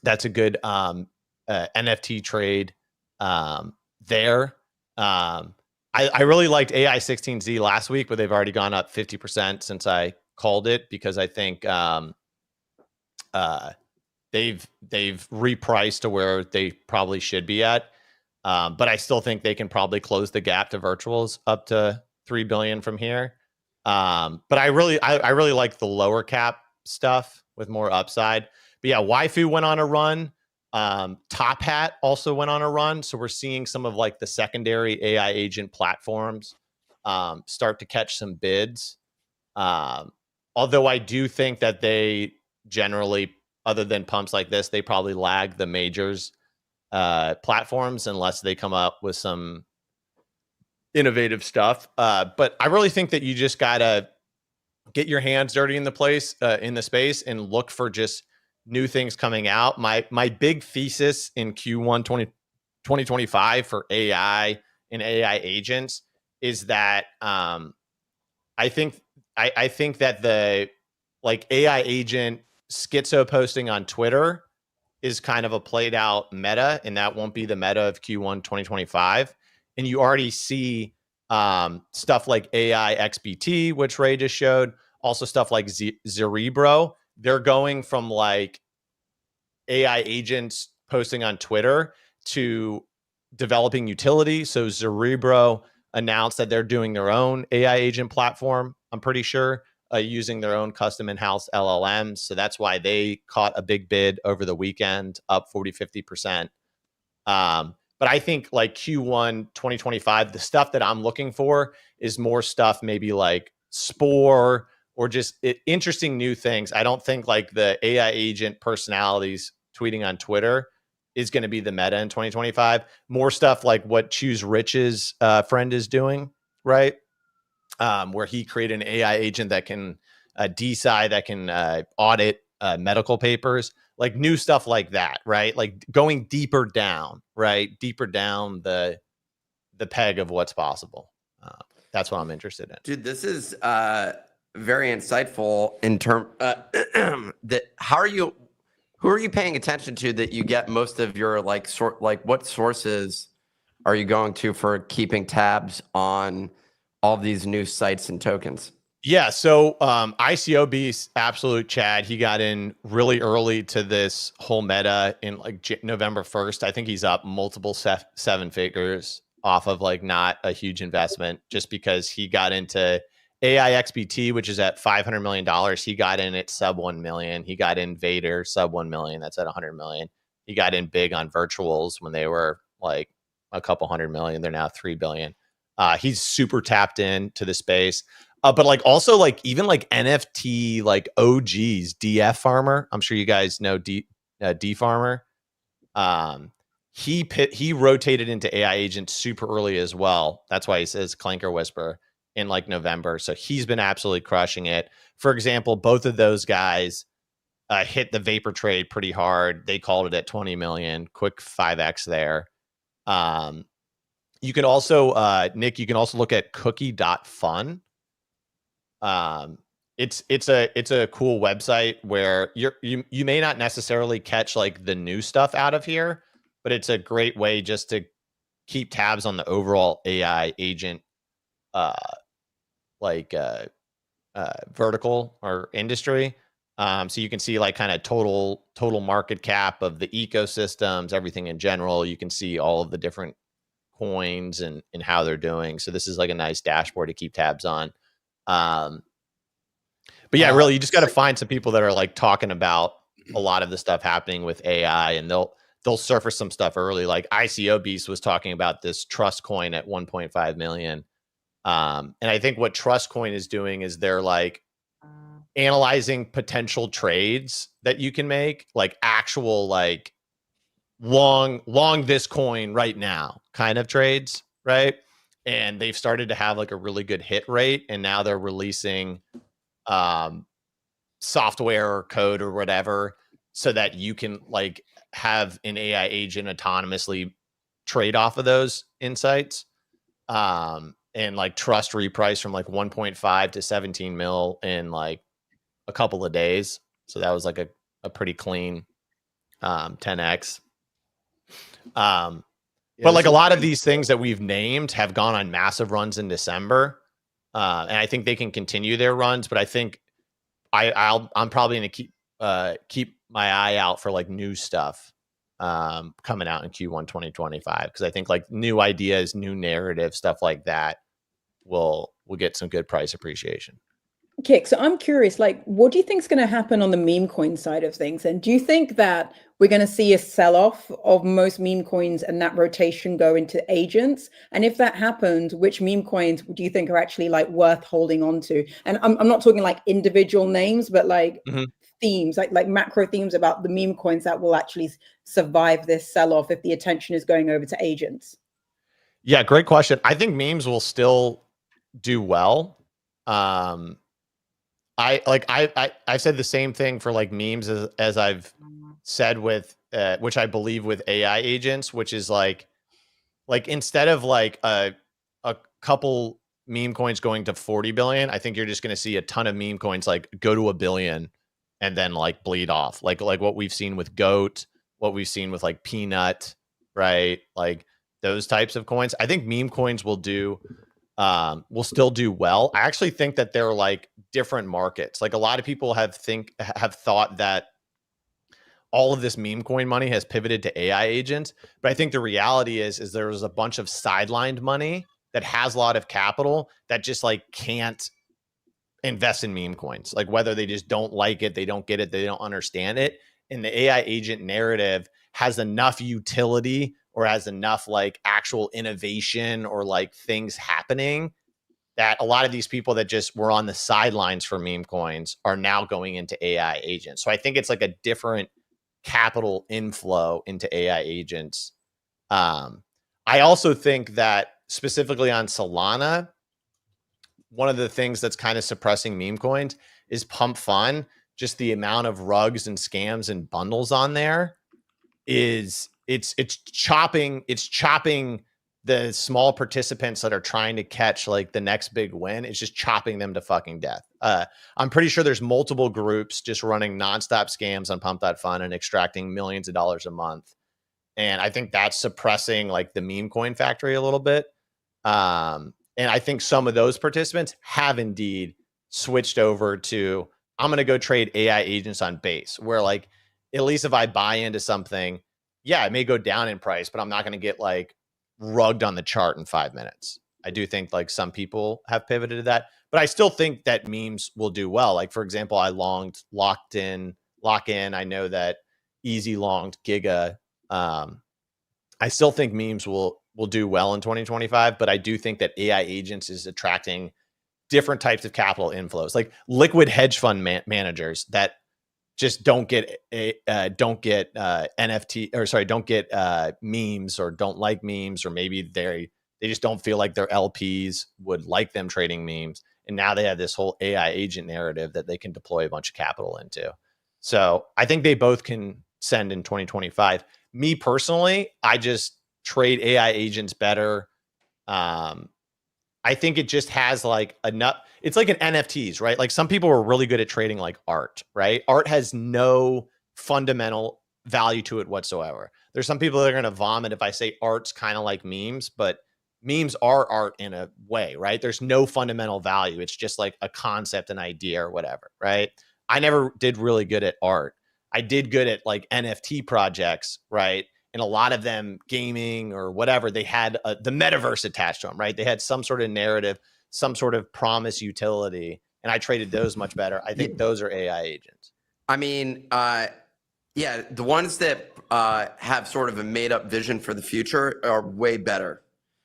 good NFT trade there. I really liked AI16Z last week, but they've already gone up 50% since I called it, because I think they've repriced to where they probably should be at. But I still think they can probably close the gap to virtuals up to 3 billion from here. But I really like the lower cap stuff with more upside. But yeah, Waifu went on a run. Top Hat also went on a run. So we're seeing some of like the secondary AI agent platforms start to catch some bids. Although I do think that they generally, other than pumps like this, they probably lag the majors platforms unless they come up with some innovative stuff. But I really think that you just gotta get your hands dirty in the space and look for just new things coming out. My big thesis in Q1 2025 for AI and AI agents is that I think that the like AI agent schizo posting on Twitter is kind of a played out meta, and that won't be the meta of Q1 2025. And you already see stuff like AI XBT, which Ray just showed, also stuff like Cerebro. They're going from like AI agents posting on Twitter to developing utility. So Cerebro announced that they're doing their own AI agent platform, I'm pretty sure, using their own custom in-house LLMs. So that's why they caught a big bid over the weekend, up 50%. But I think like Q1 2025, the stuff that I'm looking for is more stuff maybe like Spore or just interesting new things. I don't think like the AI agent personalities tweeting on Twitter is going to be the meta in 2025. More stuff like what Choose Rich's friend is doing, right? Where he created an AI agent that can DSI, that can audit medical papers, like new stuff like that, right? Like going deeper down, right? Deeper down the peg of what's possible. That's what I'm interested in. Dude, this is very insightful in term that who are you paying attention to that you get most of your like what sources are you going to for keeping tabs on all these new sites and tokens? Yeah, so ICO Beast, absolute Chad. He got in really early to this whole meta in like November 1st. I think he's up multiple seven figures off of like not a huge investment, just because he got into AI XBT, which is at $500 million. He got in at sub 1 million. He got in Vader sub 1 million. That's at 100 million. He got in big on virtuals when they were like a couple hundred million. They're now 3 billion. He's super tapped into the space. But like also like even like NFT like OGs, DF Farmer. I'm sure you guys know D Farmer. He rotated into AI agents super early as well. That's why he says Clanker Whisper in like November. So he's been absolutely crushing it. For example, both of those guys hit the vapor trade pretty hard. They called it at 20 million, quick 5x there. You can also Nick, you can also look at cookie.fun. It's a cool website where you may not necessarily catch like the new stuff out of here, but it's a great way just to keep tabs on the overall AI agent vertical or industry. So you can see like kind of total market cap of the ecosystems, everything in general. You can see all of the different coins and how they're doing. So this is like a nice dashboard to keep tabs on. But yeah, really, you just got to find some people that are like talking about a lot of the stuff happening with AI, and they'll surface some stuff early. Like ICO Beast was talking about this Trust coin at 1.5 million. And I think what Trust coin is doing is they're like analyzing potential trades that you can make, like actual like long this coin right now kind of trades, right? And they've started to have like a really good hit rate, and now they're releasing software or code or whatever so that you can like have an AI agent autonomously trade off of those insights. And like Trust reprice from like 1.5 to 17 mil in like a couple of days. So that was like a pretty clean 10x. But like a lot of these things that we've named have gone on massive runs in December. And I think they can continue their runs, but I think I'm probably going to keep my eye out for like new stuff coming out in Q1 2025, because I think like new ideas, new narrative, stuff like that will get some good price appreciation. Kick, so I'm curious, like, what do you think is going to happen on the meme coin side of things? And do you think that we're going to see a sell-off of most meme coins and that rotation go into agents? And if that happens, which meme coins do you think are actually like worth holding on to? And I'm not talking like individual names, but like themes, like macro themes about the meme coins that will actually survive this sell-off if the attention is going over to agents. Yeah, great question. I think memes will still do well. I've said the same thing for like memes as I've said with which I believe with AI agents, which is like instead of like a couple meme coins going to 40 billion, I think you're just going to see a ton of meme coins like go to 1 billion and then like bleed off, like what we've seen with Goat, what we've seen with like Peanut, right? Like those types of coins. I think meme coins will still do well. I actually think that they're like different markets. Like a lot of people have thought that all of this meme coin money has pivoted to AI agents, but I think the reality is there's a bunch of sidelined money that has a lot of capital that just like can't invest in meme coins. Like whether they just don't like it, they don't get it, they don't understand it. And the AI agent narrative has enough utility or has enough like actual innovation or like things happening that a lot of these people that just were on the sidelines for meme coins are now going into AI agents. So I think it's like a different capital inflow into AI agents. I also think that specifically on Solana, one of the things that's kind of suppressing meme coins is Pump Fun. Just the amount of rugs and scams and bundles on there is it's chopping the small participants that are trying to catch like the next big win. It's just chopping them to fucking death. I'm pretty sure there's multiple groups just running nonstop scams on Pump.Fun and extracting millions of dollars a month. And I think that's suppressing like the meme coin factory a little bit. And I think some of those participants have indeed switched over to, I'm going to go trade AI agents on base, where like, at least if I buy into something, yeah, it may go down in price, but I'm not going to get like rugged on the chart in 5 minutes. I do think like some people have pivoted to that, but I still think that memes will do well. Like for example, I lock in. I know that Easy longed Giga. I still think memes will do well in 2025, but I do think that AI agents is attracting different types of capital inflows, like liquid hedge fund managers that just don't get NFT or sorry, don't get memes or don't like memes, or maybe they just don't feel like their LPs would like them trading memes. And now they have this whole AI agent narrative that they can deploy a bunch of capital into. So I think they both can send in 2025. Me personally, I just trade AI agents better. I think it just has like enough. It's like an NFTs, right? Like some people are really good at trading like art, right? Art has no fundamental value to it whatsoever. There's some people that are going to vomit if I say art's kind of like memes, but memes are art in a way, right? There's no fundamental value. It's just like a concept, an idea or whatever, right? I never did really good at art. I did good at like NFT projects, right? And a lot of them gaming or whatever, they had the metaverse attached to them, right? They had some sort of narrative, some sort of promise utility. And I traded those much better. I think those are AI agents. I mean, yeah, the ones that have sort of a made up vision for the future are way better.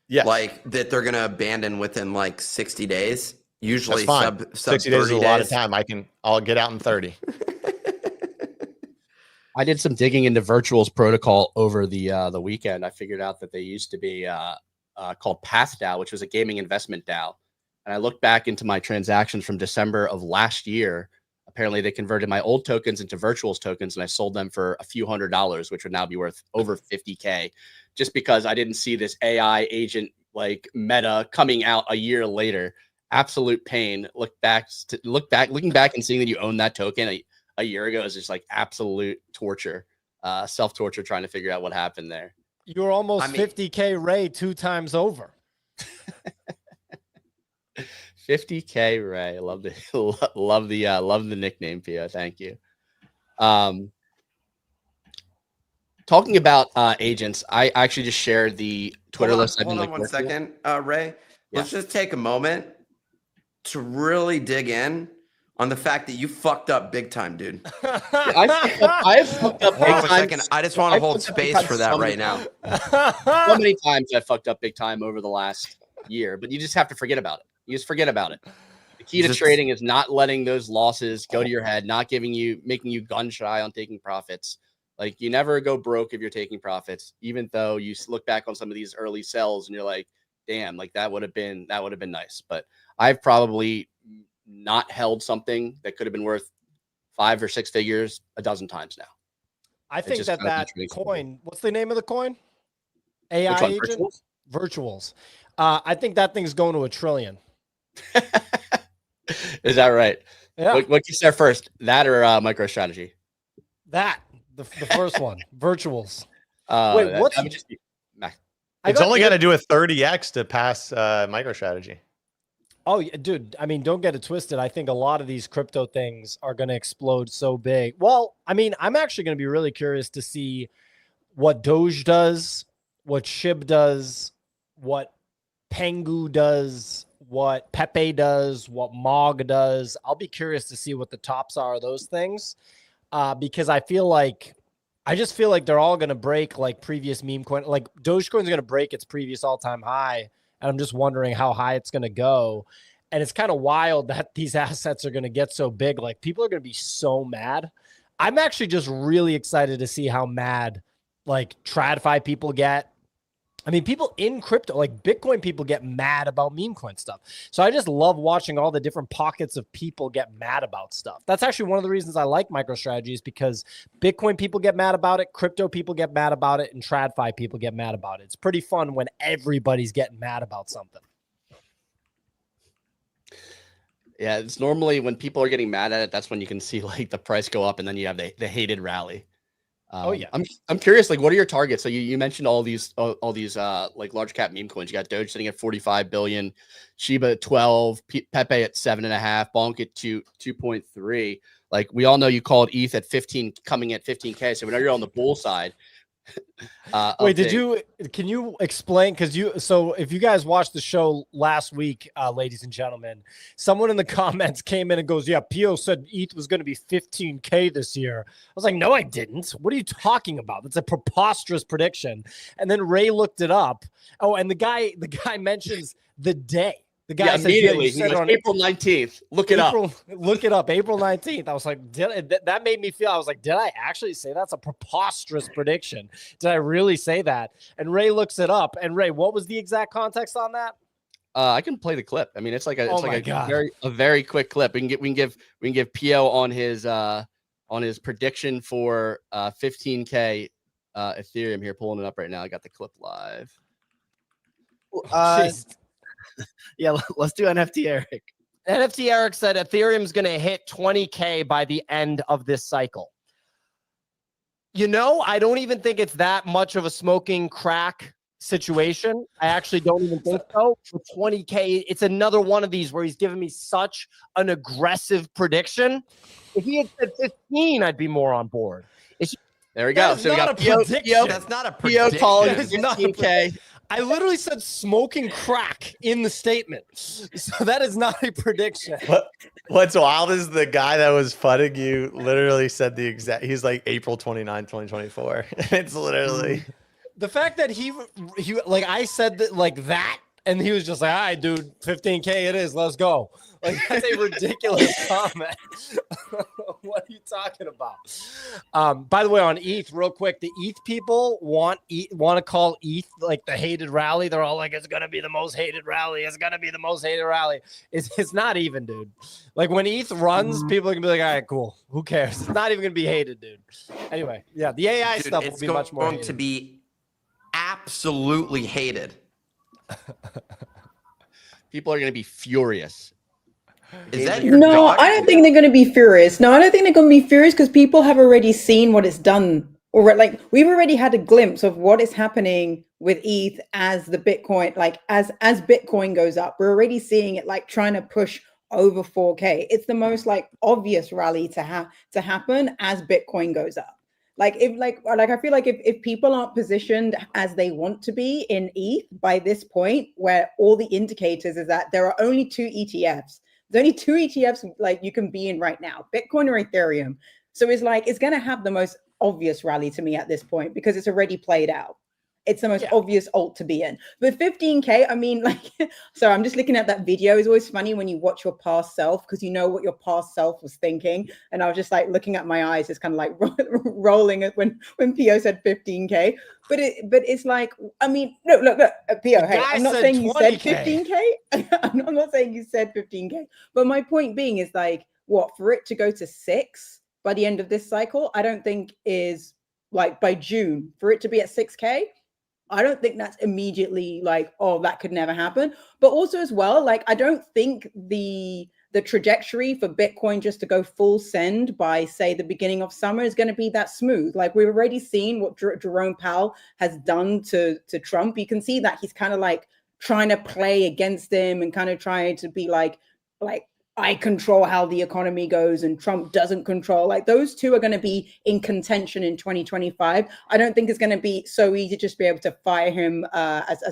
Yeah. Like that they're going to abandon within like 60 days. Usually sub 60 days is a lot of time. I'll get out in 30. I did some digging into Virtual's protocol over the weekend. I figured out that they used to be called PathDAO, which was a gaming investment DAO. And I looked back into my transactions from December of last year. Apparently, they converted my old tokens into Virtual's tokens, and I sold them for a few $100s, which would now be worth over 50K, just because I didn't see this AI agent like meta coming out a year later. Absolute pain. Looking back and seeing that you own that token a year ago is just like absolute torture, self-torture, trying to figure out what happened there. You were almost 50K Ray 2 times over. 50K Ray. Love the nickname, Pio. Thank you. Talking about agents, I actually just shared the Twitter list. Hold on one second, Ray. Let's just take a moment to really dig in on the fact that you fucked up big time, dude. I fucked up big time. Second. I just want to hold space for that right now. So many times I fucked up big time over the last year, but you just have to forget about it. You just forget about it. The key to trading is not letting those losses go to your head, not making you gun shy on taking profits. Like you never go broke if you're taking profits, even though you look back on some of these early sells and you're like, damn, like that would have been nice. But I've probably not held something that could have been worth 5 or 6 figures a dozen times now. I think just that gotta be that traceable. coin, what's the name of the coin? Which AI one, agent? virtuals? Virtuals. I think that thing's going to $1 trillion. Is that right? Yeah. What gets there first, that or MicroStrategy? That, the first one, virtuals. Wait, what's- that would just be It's only got to do a 30x to pass MicroStrategy. Oh, yeah, dude. I mean, don't get it twisted. I think a lot of these crypto things are going to explode so big. Well, I mean, I'm actually going to be really curious to see what Doge does, what SHIB does, what Pengu does, what Pepe does, what Mog does. I'll be curious to see what the tops are of those things, because I just feel like they're all going to break like previous meme coin. Like Dogecoin's going to break its previous all-time high. And I'm just wondering how high it's going to go. And it's kind of wild that these assets are going to get so big. Like people are going to be so mad. I'm actually just really excited to see how mad like TradFi people get. I mean, people in crypto, like Bitcoin people get mad about meme coin stuff. So I just love watching all the different pockets of people get mad about stuff. That's actually one of the reasons I like MicroStrategy, is because Bitcoin people get mad about it, crypto people get mad about it, and TradFi people get mad about it. It's pretty fun when everybody's getting mad about something. Yeah, it's normally when people are getting mad at it, that's when you can see like the price go up, and then you have the hated rally. Oh yeah, I'm curious. Like, what are your targets? So you mentioned all these like large cap meme coins. You got Doge sitting at 45 billion, Shiba at 12, Pepe at 7.5, Bonk at 2.3. Like we all know, you called ETH at 15, coming at 15K. So we know you're on the bull side. Wait, can you explain? So if you guys watched the show last week, ladies and gentlemen, someone in the comments came in and goes, yeah, Pio said ETH was going to be 15K this year. I was like, no, I didn't. What are you talking about? That's a preposterous prediction. And then Ray looked it up. Oh, and the guy mentions the day. The guy said, immediately, he said on April 19th. Look it up. Look it up. April 19th. I was like, that made me feel, I was like, did I actually say that's a preposterous prediction? Did I really say that? And Ray looks it up. And Ray, what was the exact context on that? I can play the clip. I mean, it's like a very quick clip. We can give Pio on his prediction for 15K Ethereum here. Pulling it up right now. I got the clip live. Yeah, let's do NFT Eric. NFT Eric said Ethereum's going to hit 20K by the end of this cycle. You know, I don't even think it's that much of a smoking crack situation. I actually don't even think so. For 20K, it's another one of these where he's giving me such an aggressive prediction. If he had said 15, I'd be more on board. There we go. So we got Pio. That's not a Pio prediction. calling That is not a 15K. I literally said smoking crack in the statement. So that is not a prediction. What's wild is the guy that was fudding you literally said the exact, he's like April 29, 2024. It's literally the fact that he like, I said that like that, and he was just like, all right, dude, 15K it is, let's go. Like, that's a ridiculous comment. What are you talking about? By the way, on ETH, real quick, the ETH people want to call ETH like the hated rally. They're all like, it's gonna be the most hated rally. It's gonna be the most hated rally. It's not even, dude. Like when ETH runs, people are gonna be like, all right, cool. Who cares? It's not even gonna be hated, dude. Anyway, yeah, the AI stuff will be much more going to be absolutely hated. People are going to be furious. Is that your No, dog? I don't think they're going to be furious. No, I don't think they're going to be furious because people have already seen what it's done. Or like we've already had a glimpse of what is happening with ETH as the Bitcoin, like as Bitcoin goes up. We're already seeing it like trying to push over 4K. It's the most like obvious rally to happen as Bitcoin goes up. Like I feel like if people aren't positioned as they want to be in ETH by this point, where all the indicators is that there are only two ETFs. There's only two ETFs like you can be in right now, Bitcoin or Ethereum. So it's like it's going to have the most obvious rally to me at this point because it's already played out. it's the most obvious alt to be in. But 15K, I mean, like, so I'm just looking at that video. It's always funny when you watch your past self because you know what your past self was thinking. And I was just like looking at my eyes, it's kind of like rolling when Pio said 15K. But it's like, I mean, look, Pio, hey, I'm not saying you said 15K. I'm not saying you said 15K. But my point being is like, what, for it to go to 6 by the end of this cycle, I don't think is like by June, for it to be at 6K, I don't think that's immediately like, oh, that could never happen. But also as well, like, I don't think the trajectory for Bitcoin just to go full send by, say, the beginning of summer is going to be that smooth. Like, we've already seen what Jerome Powell has done to Trump. You can see that he's kind of like trying to play against him and kind of trying to be like I control how the economy goes and Trump doesn't control. Like, those two are going to be in contention in 2025. I don't think it's going to be so easy to just be able to fire him as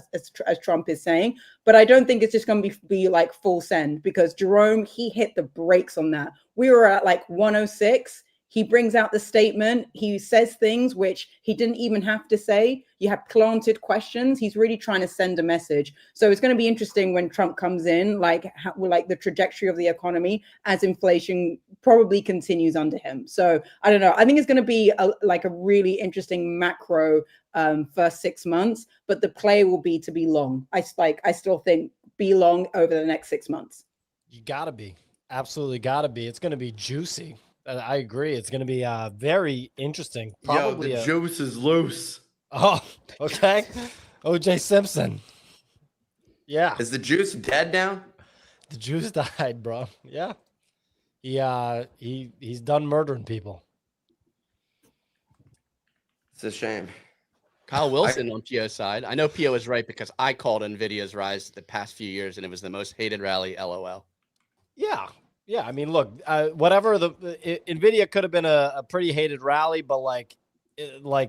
Trump is saying. But I don't think it's just going to be like full send, because Jerome, he hit the brakes on that. We were at like 106. He brings out the statement. He says things which he didn't even have to say. You have planted questions. He's really trying to send a message. So it's going to be interesting when Trump comes in, like the trajectory of the economy as inflation probably continues under him. So I don't know. I think it's going to be a really interesting macro first 6 months, but the play will be to be long. I still think be long over the next 6 months. You gotta be, absolutely gotta be. It's going to be juicy. I agree. It's going to be very interesting. Probably the juice is loose. Oh, okay. OJ Simpson. Yeah. Is the juice dead now? The juice died, bro. Yeah. He's done murdering people. It's a shame. Kyle Wilson on Pio's side. I know Pio is right because I called NVIDIA's rise the past few years, and it was the most hated rally, LOL. Yeah. Yeah, I mean, look, whatever NVIDIA could have been a pretty hated rally, but like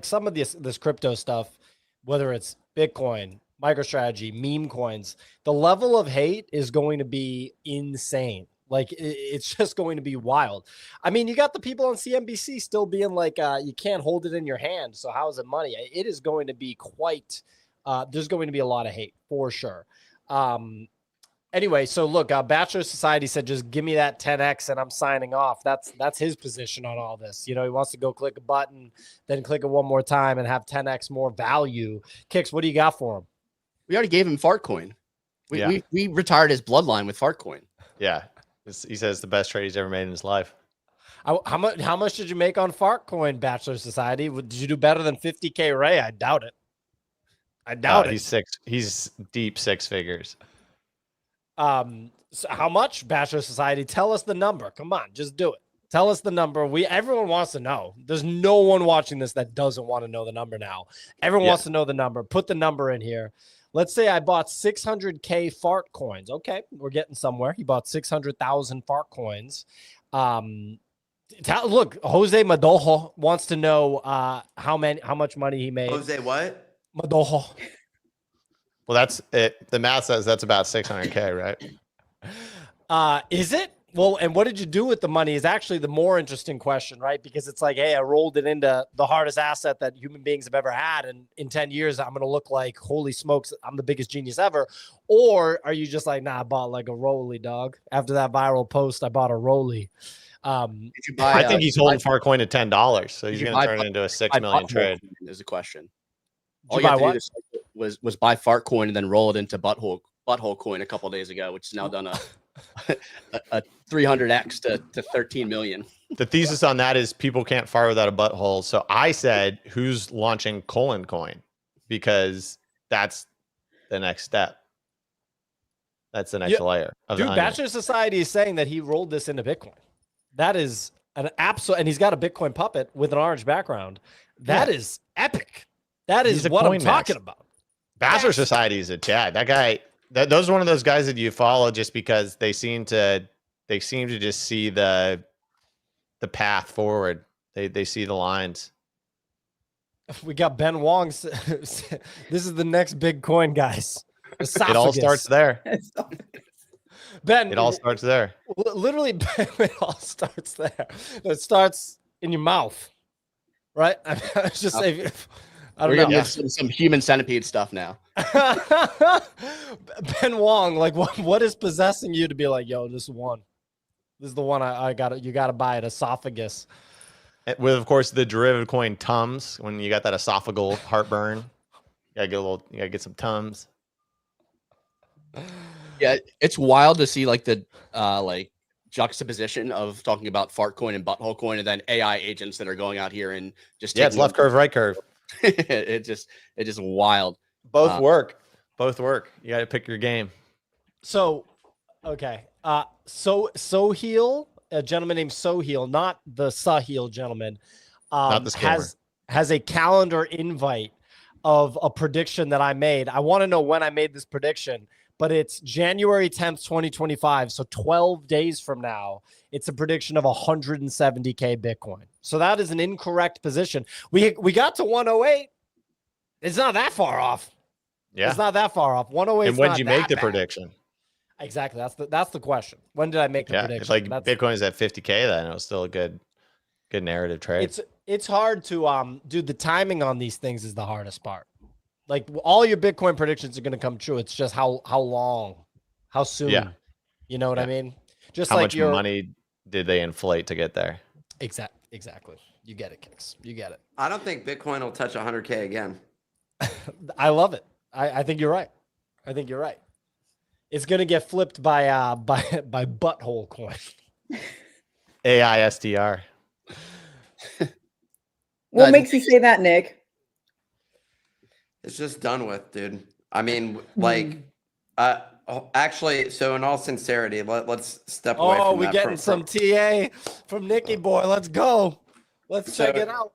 some of this crypto stuff, whether it's Bitcoin, MicroStrategy, meme coins, the level of hate is going to be insane. Like, it's just going to be wild. I mean, you got the people on CNBC still being like, you can't hold it in your hand, so how is it money? It is going to be quite, there's going to be a lot of hate for sure. Anyway, so look, Bachelor Society said, just give me that 10X and I'm signing off. That's his position on all this. You know, he wants to go click a button, then click it one more time and have 10X more value. Kicks, what do you got for him? We already gave him Fartcoin. We retired his bloodline with Fartcoin. Yeah. He says the best trade he's ever made in his life. How much did you make on Fartcoin, Bachelor Society? Did you do better than 50K Ray? I doubt it. I doubt it. He's deep 6 figures. So how much, Bachelor Society? Tell us the number. Come on, just do it. Tell us the number. Everyone wants to know. There's no one watching this that doesn't want to know the number now. Everyone wants to know the number. Put the number in here. Let's say I bought 600K fart coins. Okay, we're getting somewhere. He bought 600,000 fart coins. Look, Jose Madojo wants to know how much money he made. Jose what? Madojo. Well, that's it. The math says that's about 600K, right? Is it? Well, and what did you do with the money is actually the more interesting question, right? Because it's like, hey, I rolled it into the hardest asset that human beings have ever had. And in 10 years, I'm going to look like, holy smokes, I'm the biggest genius ever. Or are you just like, nah, I bought like a Rolly, dog. After that viral post, I bought a Rolly. I think he's holding Fartcoin at $10. So he's going to turn it into a 6 million trade. Is a question. All you have to do was buy Fartcoin and then roll it into Butthole Coin a couple of days ago, which has now done a 300x to 13 million. The thesis on that is people can't fire without a butthole. So I said, who's launching Colon Coin? Because that's the next step. That's the next layer of the onion. Bachelor Society is saying that he rolled this into Bitcoin. That is an absolute, and he's got a Bitcoin puppet with an orange background. That is epic. That is what I'm talking about. Bachelor Society is a Chad. That guy, those are one of those guys that you follow just because they seem to just see the path forward. They see the lines. We got Ben Wong. This is the next big coin, guys. Esophagus. It all starts there. Ben, it all starts there. Literally, it all starts there. It starts in your mouth, right? I was just saying. I We're don't gonna know. get some human centipede stuff now. Ben Wong, like what is possessing you to be like, yo, this one. This is the one I got. You got to buy it. Esophagus. With, of course, the derivative coin Tums. When you got that esophageal heartburn, you gotta get some Tums. Yeah, it's wild to see like the like juxtaposition of talking about fart coin and butthole coin, and then AI agents that are going out here and just Yeah, it's left curve, right curve. it's just wild. Both work. Both work. You got to pick your game. So, okay. Soheil, a gentleman named Soheil, not the Sahil gentleman, Not the scammer. has a calendar invite of a prediction that I made. I want to know when I made this prediction, but it's January 10th, 2025. So 12 days from now, it's a prediction of 170K Bitcoin. So that is an incorrect position. We got to 108. It's not that far off. Yeah. It's not that far off. 108. And when did you make the prediction? Exactly. That's the question. When did I make the prediction? If like Bitcoin is at 50K, then it was still a good narrative trade. It's hard to dude, the timing on these things is the hardest part. Like all your Bitcoin predictions are going to come true. It's just how long, how soon. Yeah. You know what I mean? Just how like much money did they inflate to get there? Exactly. You get it, Kicks. You get it. I don't think Bitcoin will touch 100K again. I love it. I think you're right. I think you're right. It's gonna get flipped by butthole coin. AISTR. What makes you say that, Nick? It's just done with, dude. I mean, like, actually, so in all sincerity, let's step away from that. Oh, we're getting some TA from Nicky Boy. Let's go. Let's check it out.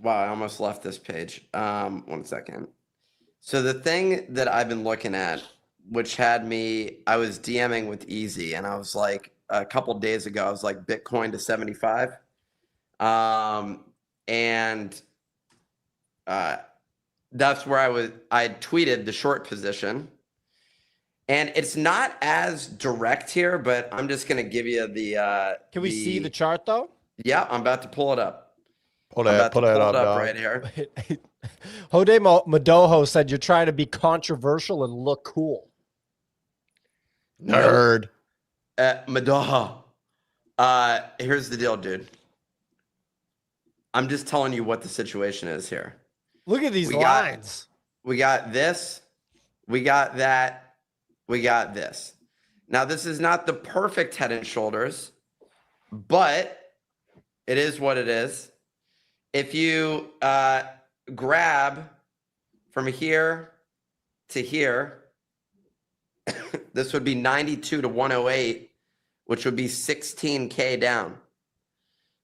Wow, I almost left this page. 1 second. So the thing that I've been looking at, which had me, I was DMing with Easy, and I was like, a couple days ago, I was like, Bitcoin to 75. And that's where I tweeted the short position. And it's not as direct here, but I'm just going to give you the... Can we see the chart, though? Yeah, I'm about to pull it up. Pull it up right here. Hode Madoho said you're trying to be controversial and look cool. Nerd. Madoha. Here's the deal, dude. I'm just telling you what the situation is here. Look at these lines. We got this. We got that. We got this. Now, this is not the perfect Head and Shoulders, but it is what it is. If you grab from here to here, this would be 92 to 108, which would be 16K down.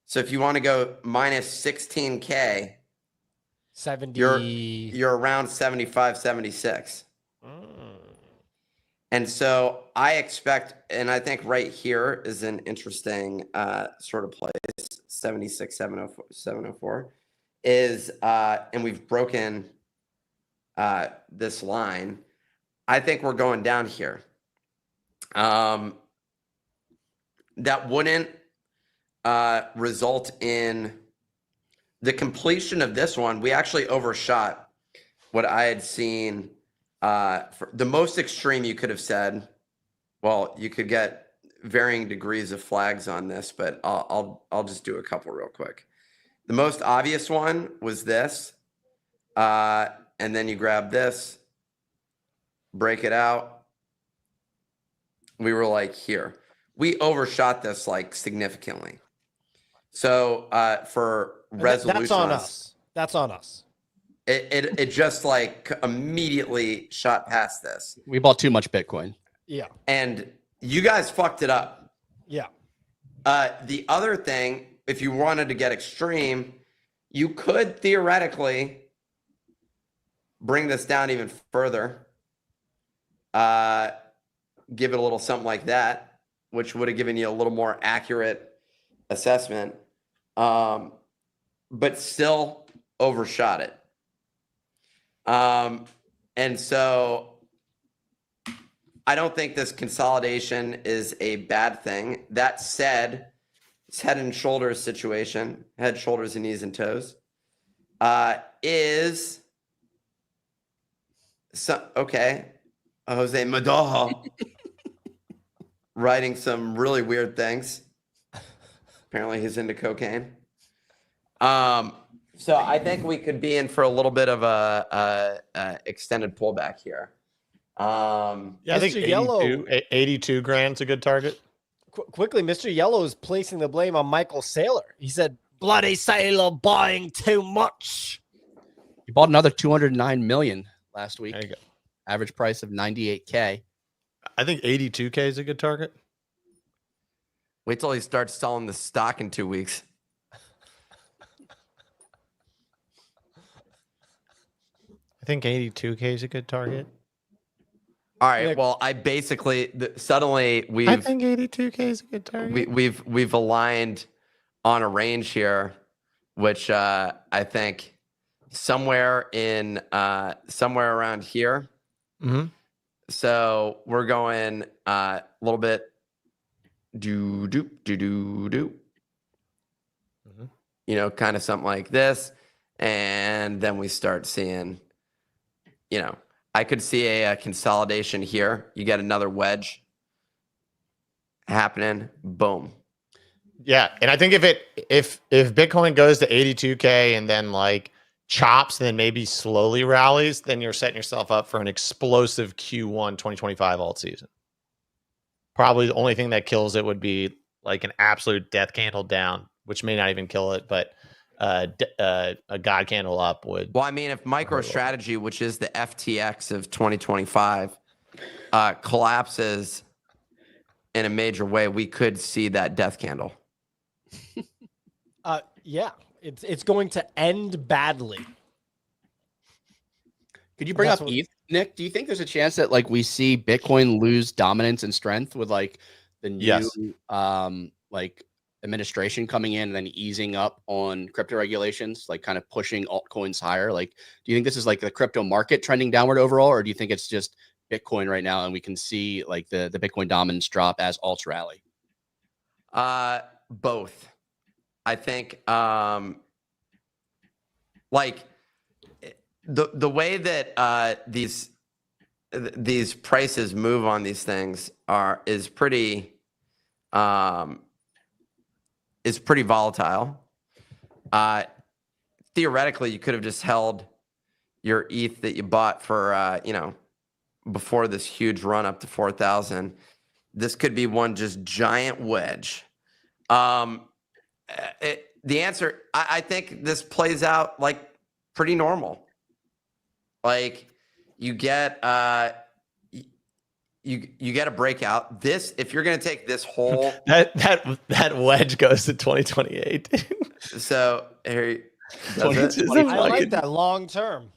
So if you want to go minus 16K, 70. You're around 75, 76. And so I expect, and I think right here is an interesting sort of place, 76, 704 is, and we've broken this line. I think we're going down here. That wouldn't result in the completion of this one. We actually overshot what I had seen. For the most extreme, you could have said, well, you could get varying degrees of flags on this, but I'll just do a couple real quick. The most obvious one was this, and then you grab this, break it out. We were like here. We overshot this like significantly. So for resolution, that's on us. That's on us. It just like immediately shot past this. We bought too much Bitcoin. Yeah. And you guys fucked it up. Yeah. The other thing, if you wanted to get extreme, you could theoretically bring this down even further. Give it a little something like that, which would have given you a little more accurate assessment, but still overshot it. And so I don't think this consolidation is a bad thing. That said, it's head and shoulders situation, head, shoulders, and knees and toes. is okay. Jose Madojo writing some really weird things. Apparently he's into cocaine. So I think we could be in for a little bit of a extended pullback here. Yeah, I think Mr. 82 grand's a good target. Quickly, Mr. Yellow is placing the blame on Michael Saylor. He said, bloody Saylor buying too much. He bought another 209 million last week. There you go. Average price of 98K. I think 82K is a good target. Wait till he starts selling the stock in 2 weeks. I think 82K is a good target. All right. Yeah. Well, I basically suddenly I think 82K is a good target. we've aligned on a range here, which I think somewhere around here. Mm-hmm. So we're going a little bit do. You know, kind of something like this, and then we start seeing, you know, I could see a consolidation here. You get another wedge happening. Boom. Yeah, and I think if Bitcoin goes to 82K and then like chops, then maybe slowly rallies, then you're setting yourself up for an explosive Q1 2025 alt season. Probably the only thing that kills it would be like an absolute death candle down, which may not even kill it, but a god candle up would. Well, I mean, if MicroStrategy, which is the FTX of 2025, collapses in a major way, we could see that death candle. Yeah, it's going to end badly. Could you bring up ETH, Nick? Do you think there's a chance that like we see Bitcoin lose dominance and strength with like the new like administration coming in and then easing up on crypto regulations, like kind of pushing altcoins higher? Like, do you think this is like the crypto market trending downward overall, or do you think it's just Bitcoin right now and we can see like the Bitcoin dominance drop as alts rally? Both. I think like the way that these prices move on these things is pretty volatile. Theoretically, you could have just held your ETH that you bought for before this huge run up to 4,000. This could be one just giant wedge. The answer, I think this plays out like pretty normal. Like you get you get a breakout. This, if you're going to take this whole that wedge goes to 2028. So here, I like that long term.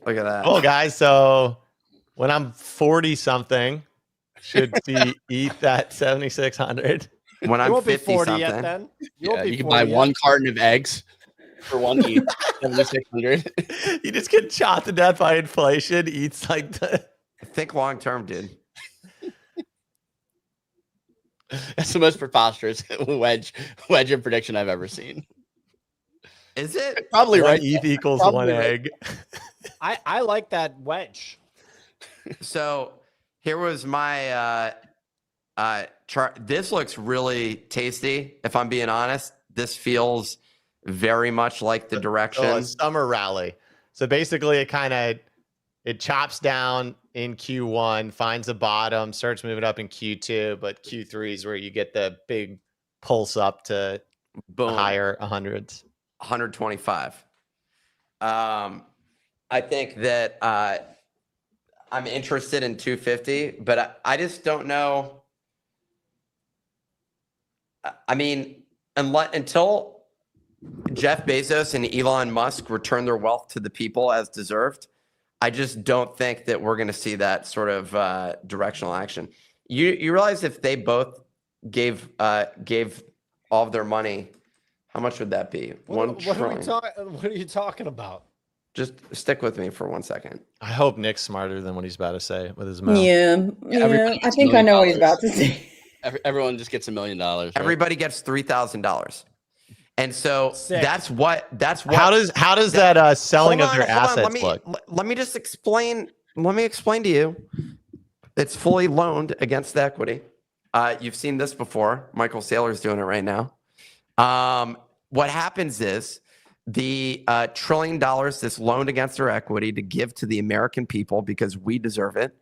Look at that. Oh, guys, so when I'm 40 something, should be ETH at 7,600. When I'm 50 something, yet, then. You can buy one carton of eggs for one ETH, 7,600. You just get shot to death by inflation. ETH's like think long term, dude. That's the most preposterous wedge in prediction I've ever seen. Is it? Probably one right. ETH equals Probably one right. egg. I like that wedge. So here was my chart. This looks really tasty. If I'm being honest, this feels very much like the direction. A summer rally. So basically it chops down in Q1, finds a bottom, starts moving up in Q2, but Q3 is where you get the big pulse up to Boom. the higher 100s. 125. I think that I'm interested in 250, but I just don't know. I mean, until Jeff Bezos and Elon Musk return their wealth to the people as deserved, I just don't think that we're going to see that sort of directional action. You realize if they both gave all of their money, how much would that be? What are you talking about? Just stick with me for 1 second. I hope Nick's smarter than what he's about to say with his mouth. Yeah. I think I know what he's about to say. Everyone just gets $1 million. Right? Everybody gets $3,000. And so Sick. that's what How does that selling of their assets look? Let me just explain. Let me explain to you. It's fully loaned against the equity. You've seen this before. Michael Saylor's doing it right now. What happens is the $1 trillion that's loaned against their equity to give to the American people because we deserve it,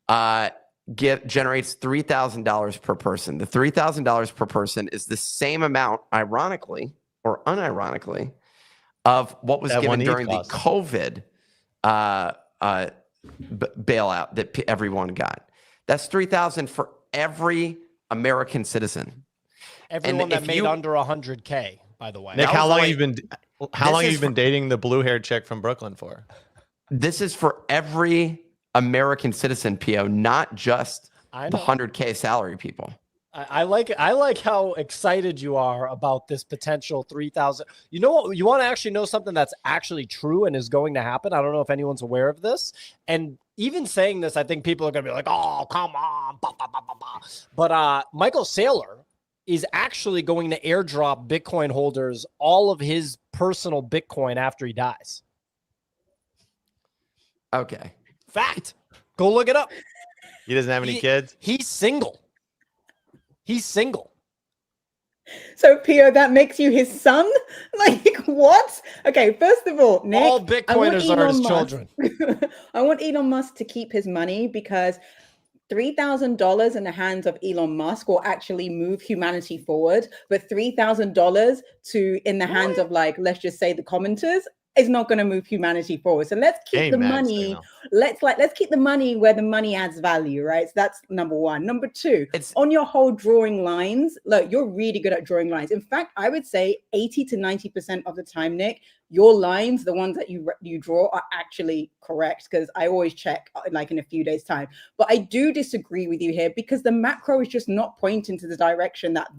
generates $3,000 per person. The $3,000 per person is the same amount, ironically or unironically, of what was given during the COVID bailout that everyone got. That's $3,000 for every American citizen. Everyone that made under 100K, by the way. Nick, how long have you been dating the blue-haired chick from Brooklyn for? This is for every American citizen, PO, not just the 100K salary people. I like how excited you are about this potential 3,000. You know what? You want to actually know something that's actually true and is going to happen. I don't know if anyone's aware of this. And even saying this, I think people are going to be like, "Oh, come on!" Bah, bah, bah, bah, bah. But Michael Saylor is actually going to airdrop Bitcoin holders all of his personal Bitcoin after he dies. Okay, fact. Go look it up. He doesn't have any kids. He's single. He's single. So, Pio, that makes you his son? Like, what? Okay, first of all, Nick, all Bitcoiners are his children. I want Elon Musk to keep his money because $3,000 in the hands of Elon Musk will actually move humanity forward. But $3,000 in the hands of, like, let's just say the commenters is not going to move humanity forward. So let's keep the money. Let's keep the money where the money adds value, right? So that's number one. Number two, it's on your whole drawing lines. Look, you're really good at drawing lines. In fact, I would say 80 to 90% of the time, Nick, your lines, the ones that you draw, are actually correct, because I always check like in a few days' time. But I do disagree with you here because the macro is just not pointing to the direction that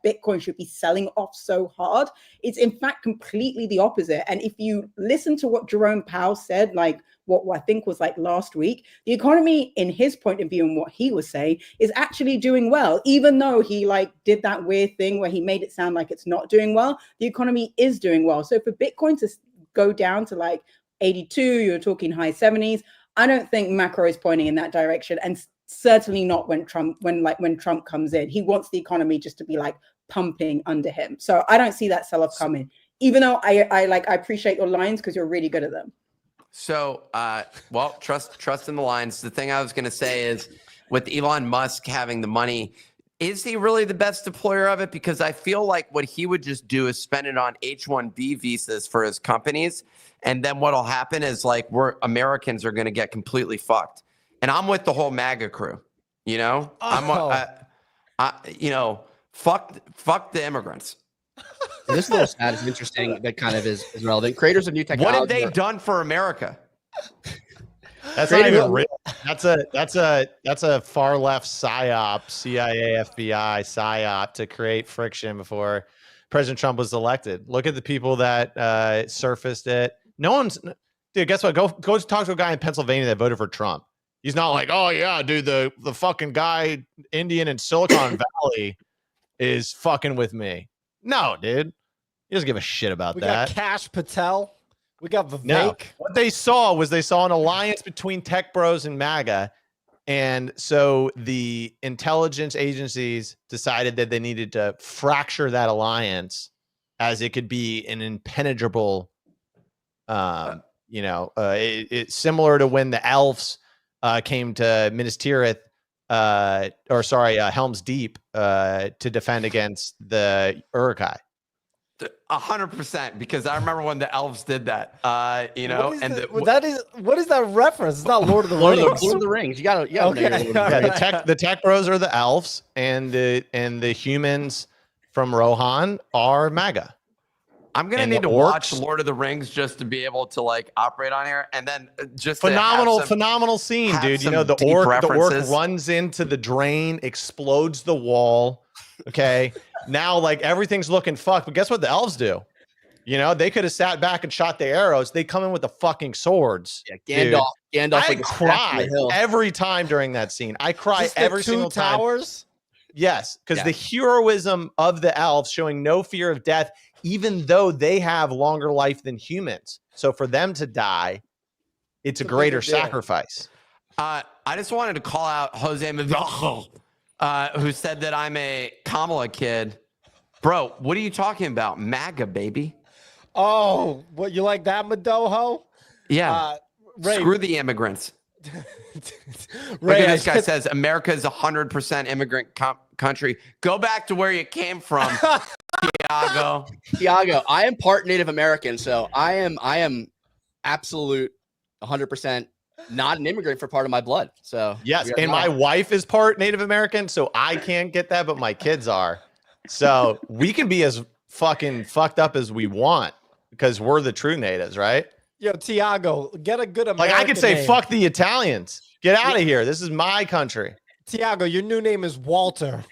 Bitcoin should be selling off so hard. It's in fact completely the opposite. And if you listen to what Jerome Powell said, like what I think was like last week, the economy in his point of view and what he was saying is actually doing well, even though he like did that weird thing where he made it sound like it's not doing well. The economy is doing well. So for Bitcoin to go down to like 82, you're talking high 70s. I don't think macro is pointing in that direction, and certainly not when Trump comes in. He wants the economy just to be like pumping under him. So I don't see that sell-off coming, even though I appreciate your lines because you're really good at them. So, well, trust in the lines. The thing I was going to say is, with Elon Musk having the money, is he really the best deployer of it? Because I feel like what he would just do is spend it on H-1B visas for his companies. And then what'll happen is like Americans are going to get completely fucked. And I'm with the whole MAGA crew, you know, fuck the immigrants. This little stat is interesting. That kind of is relevant. Creators of new technology. What have they done for America? That's not even real. That's a far left psyop, CIA, FBI psyop to create friction before President Trump was elected. Look at the people that surfaced it. No one's, dude. Guess what? Go talk to a guy in Pennsylvania that voted for Trump. He's not like, oh yeah, dude, the fucking guy Indian in Silicon Valley is fucking with me. No, dude. He doesn't give a shit about that. We got Kash Patel. We got Vivek. No. What they saw an alliance between tech bros and MAGA. And so the intelligence agencies decided that they needed to fracture that alliance as it could be an impenetrable, it's similar to when the elves came to Minas Tirith, Helm's Deep to defend against the Uruk-hai. 100%, because I remember when the elves did that. What is that reference? It's not Lord of the Rings. Lord of the Rings. You gotta okay. The tech bros are the elves, and the humans from Rohan are MAGA. I'm gonna need to watch Lord of the Rings just to be able to like operate on here, and then just phenomenal scene, dude. You know, the orc runs into the drain, explodes the wall. Okay, now like everything's looking fucked, but guess what the elves do? You know, they could have sat back and shot the arrows. They come in with the fucking swords. Yeah, Gandalf. I cry every time during that scene. I cry every single time. Towers? Yes, because Yeah. the heroism of the elves showing no fear of death, even though they have longer life than humans. So for them to die, it's a a greater bigger deal. sacrifice. I just wanted to call out Jose Magalho, who said that I'm a Kamala kid. Bro, what are you talking about? MAGA, baby. Oh, what, you like that, Madoho? Yeah. Ray, Screw the immigrants. Look Ray, at I this guy just- says America is 100% immigrant country. Go back to where you came from, Tiago. Tiago, I am part Native American, so I am absolute 100% not an immigrant for part of my blood. So Yes, we are and not. my wife is part Native American, so I can't get that, but my kids are. So we can be as fucking fucked up as we want because we're the true natives, right? Yo, Tiago, get a good Like American I could say, name. fuck the Italians. Get out of here. This is my country. Tiago, your new name is Walter.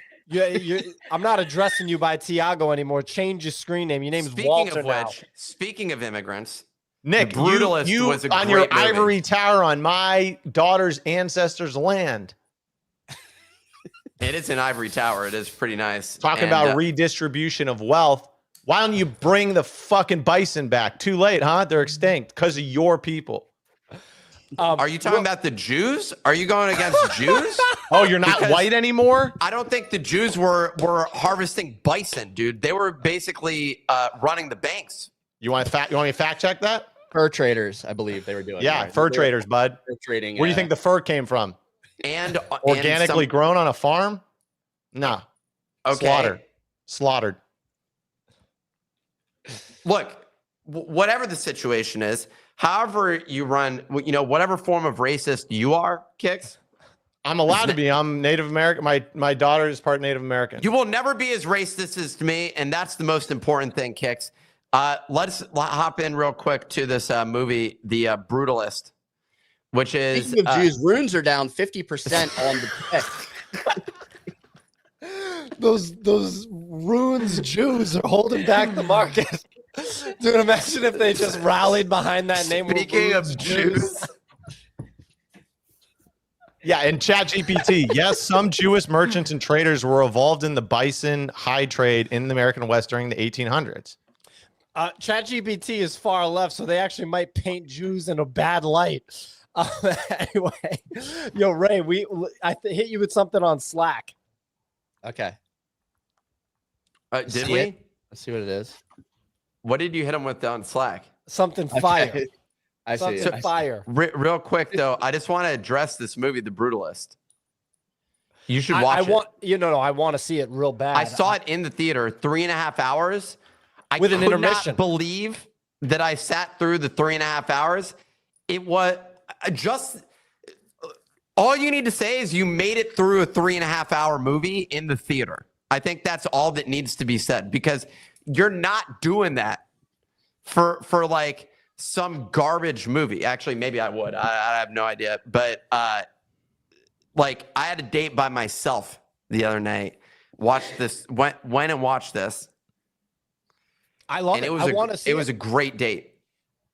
I'm not addressing you by Tiago anymore. Change your screen name. Your name is Walter now. Speaking of immigrants, Nick, The Brutalist you was a on your great movie. ivory tower on my daughter's ancestors' land. it is an ivory tower. It is pretty nice. Talking And, about redistribution of wealth. Why don't you bring the fucking bison back? Too late, huh? They're extinct because of your people. are you talking about the Jews? Are you going against Jews? Oh, you're not Because- white anymore? I don't think the Jews were harvesting bison, dude. They were basically running the banks. You want me to fact check that? Fur traders, I believe they were doing. Yeah, right? fur They were traders, bud. fur trading. Where do you think the fur came from? And Organically and grown on a farm? No. some, okay. Slaughtered. Look, whatever the situation is, however you run, whatever form of racist you are, Kicks, I'm allowed to be. I'm Native American. My daughter is part Native American. you will never be as racist as me, and that's the most important thing, Kicks. Let's hop in real quick to this movie, The Brutalist, which is Speaking of Jews, runes are down 50% on the pick. Those runes Jews are holding back the market. Dude, imagine if they just rallied behind that name. Speaking of Jews. Yeah, and ChatGPT. Yes, some Jewish merchants and traders were involved in the bison hide trade in the American West during the 1800s. ChatGPT is far left, so they actually might paint Jews in a bad light. Anyway, yo, Ray, I hit you with something on Slack. Okay, Did See we? it? Let's see what it is. What did you hit him with on Slack? Something fire. Okay. I see. Something it. I see. fire. Real quick though, I just want to address this movie, The Brutalist. You should watch it. I want to see it real bad. I saw it in the theater, 3.5 hours. I With an could intermission. not believe that I sat through the 3.5 hours. It was just all you need to say is you made it through a 3.5 hour movie in the theater. I think that's all that needs to be said because you're not doing that for like some garbage movie. Actually, maybe I would. I have no idea. But like I had a date by myself the other night. Watched this. Went and watched this. I love And it. it was I want to see it was a great date.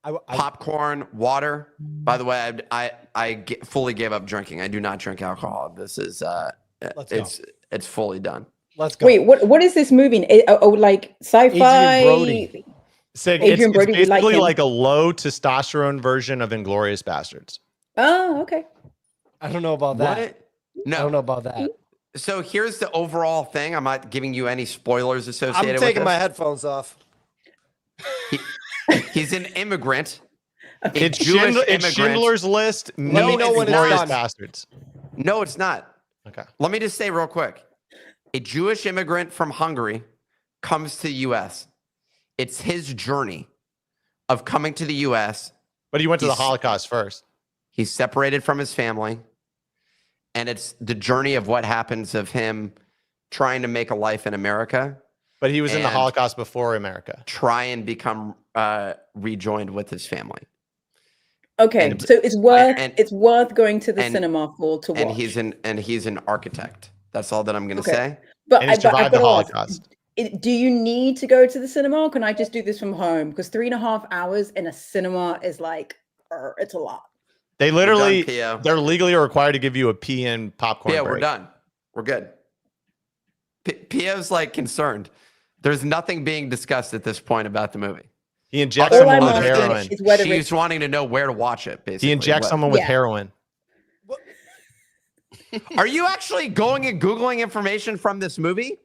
I Popcorn, water. By the way, fully gave up drinking. I do not drink alcohol. This is Let's go. it's fully done. Let's go. Wait, what is this movie? Like sci-fi? Brody. Sig, Adrian it's Brody, we like basically him. like a low testosterone version of Inglourious Bastards. Oh, okay. I don't know about that. What? No. I don't know about that. So here's the overall thing. I'm not giving you any spoilers associated I'm taking with my this. headphones off. He's an immigrant. It's, Jewish it's immigrant. Schindler's List. me No, know when it's Inglourious done. Bastards. No, it's not. Okay. Let me just say real quick. A Jewish immigrant from Hungary comes to the U.S. It's his journey of coming to the U.S. But he went to the He's- Holocaust first. He's separated from his family. And it's the journey of what happens of him trying to make a life in America, But he was in the And- Holocaust before America. try and become rejoined with his family. Okay, And- so and- it's worth going to the and- cinema to watch. And he's an architect. That's all that I'm going to Okay. say. but And he I've survived the got to ask, Holocaust. do you need to go to the cinema, or can I just do this from home? Because 3.5 hours in a cinema is like, it's a lot. They We're done, literally, Pio. they're legally required to give you a pee and popcorn Yeah, break. we're done. We're good. Pio's like concerned. There's nothing being discussed at this point about the movie. He injects All someone I'm with asking heroin. is whether She's it's wanting to know where to watch it, basically. He injects What- someone with Yeah. heroin. Are you actually going and Googling information from this movie?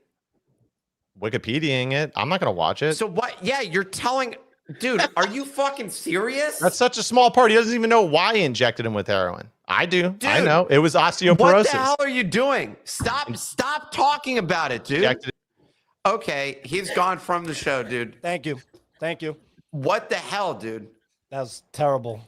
Wikipediaing it. I'm not gonna watch it. So what? Yeah, you're telling, dude, are you fucking serious? That's such a small part. He doesn't even know why he injected him with heroin. I do. I Dude, know. It was osteoporosis. What the hell are you doing? Stop talking about it, dude. Injected Okay, he's gone from the show, dude. Thank you. Thank you. What the hell, dude? That was terrible.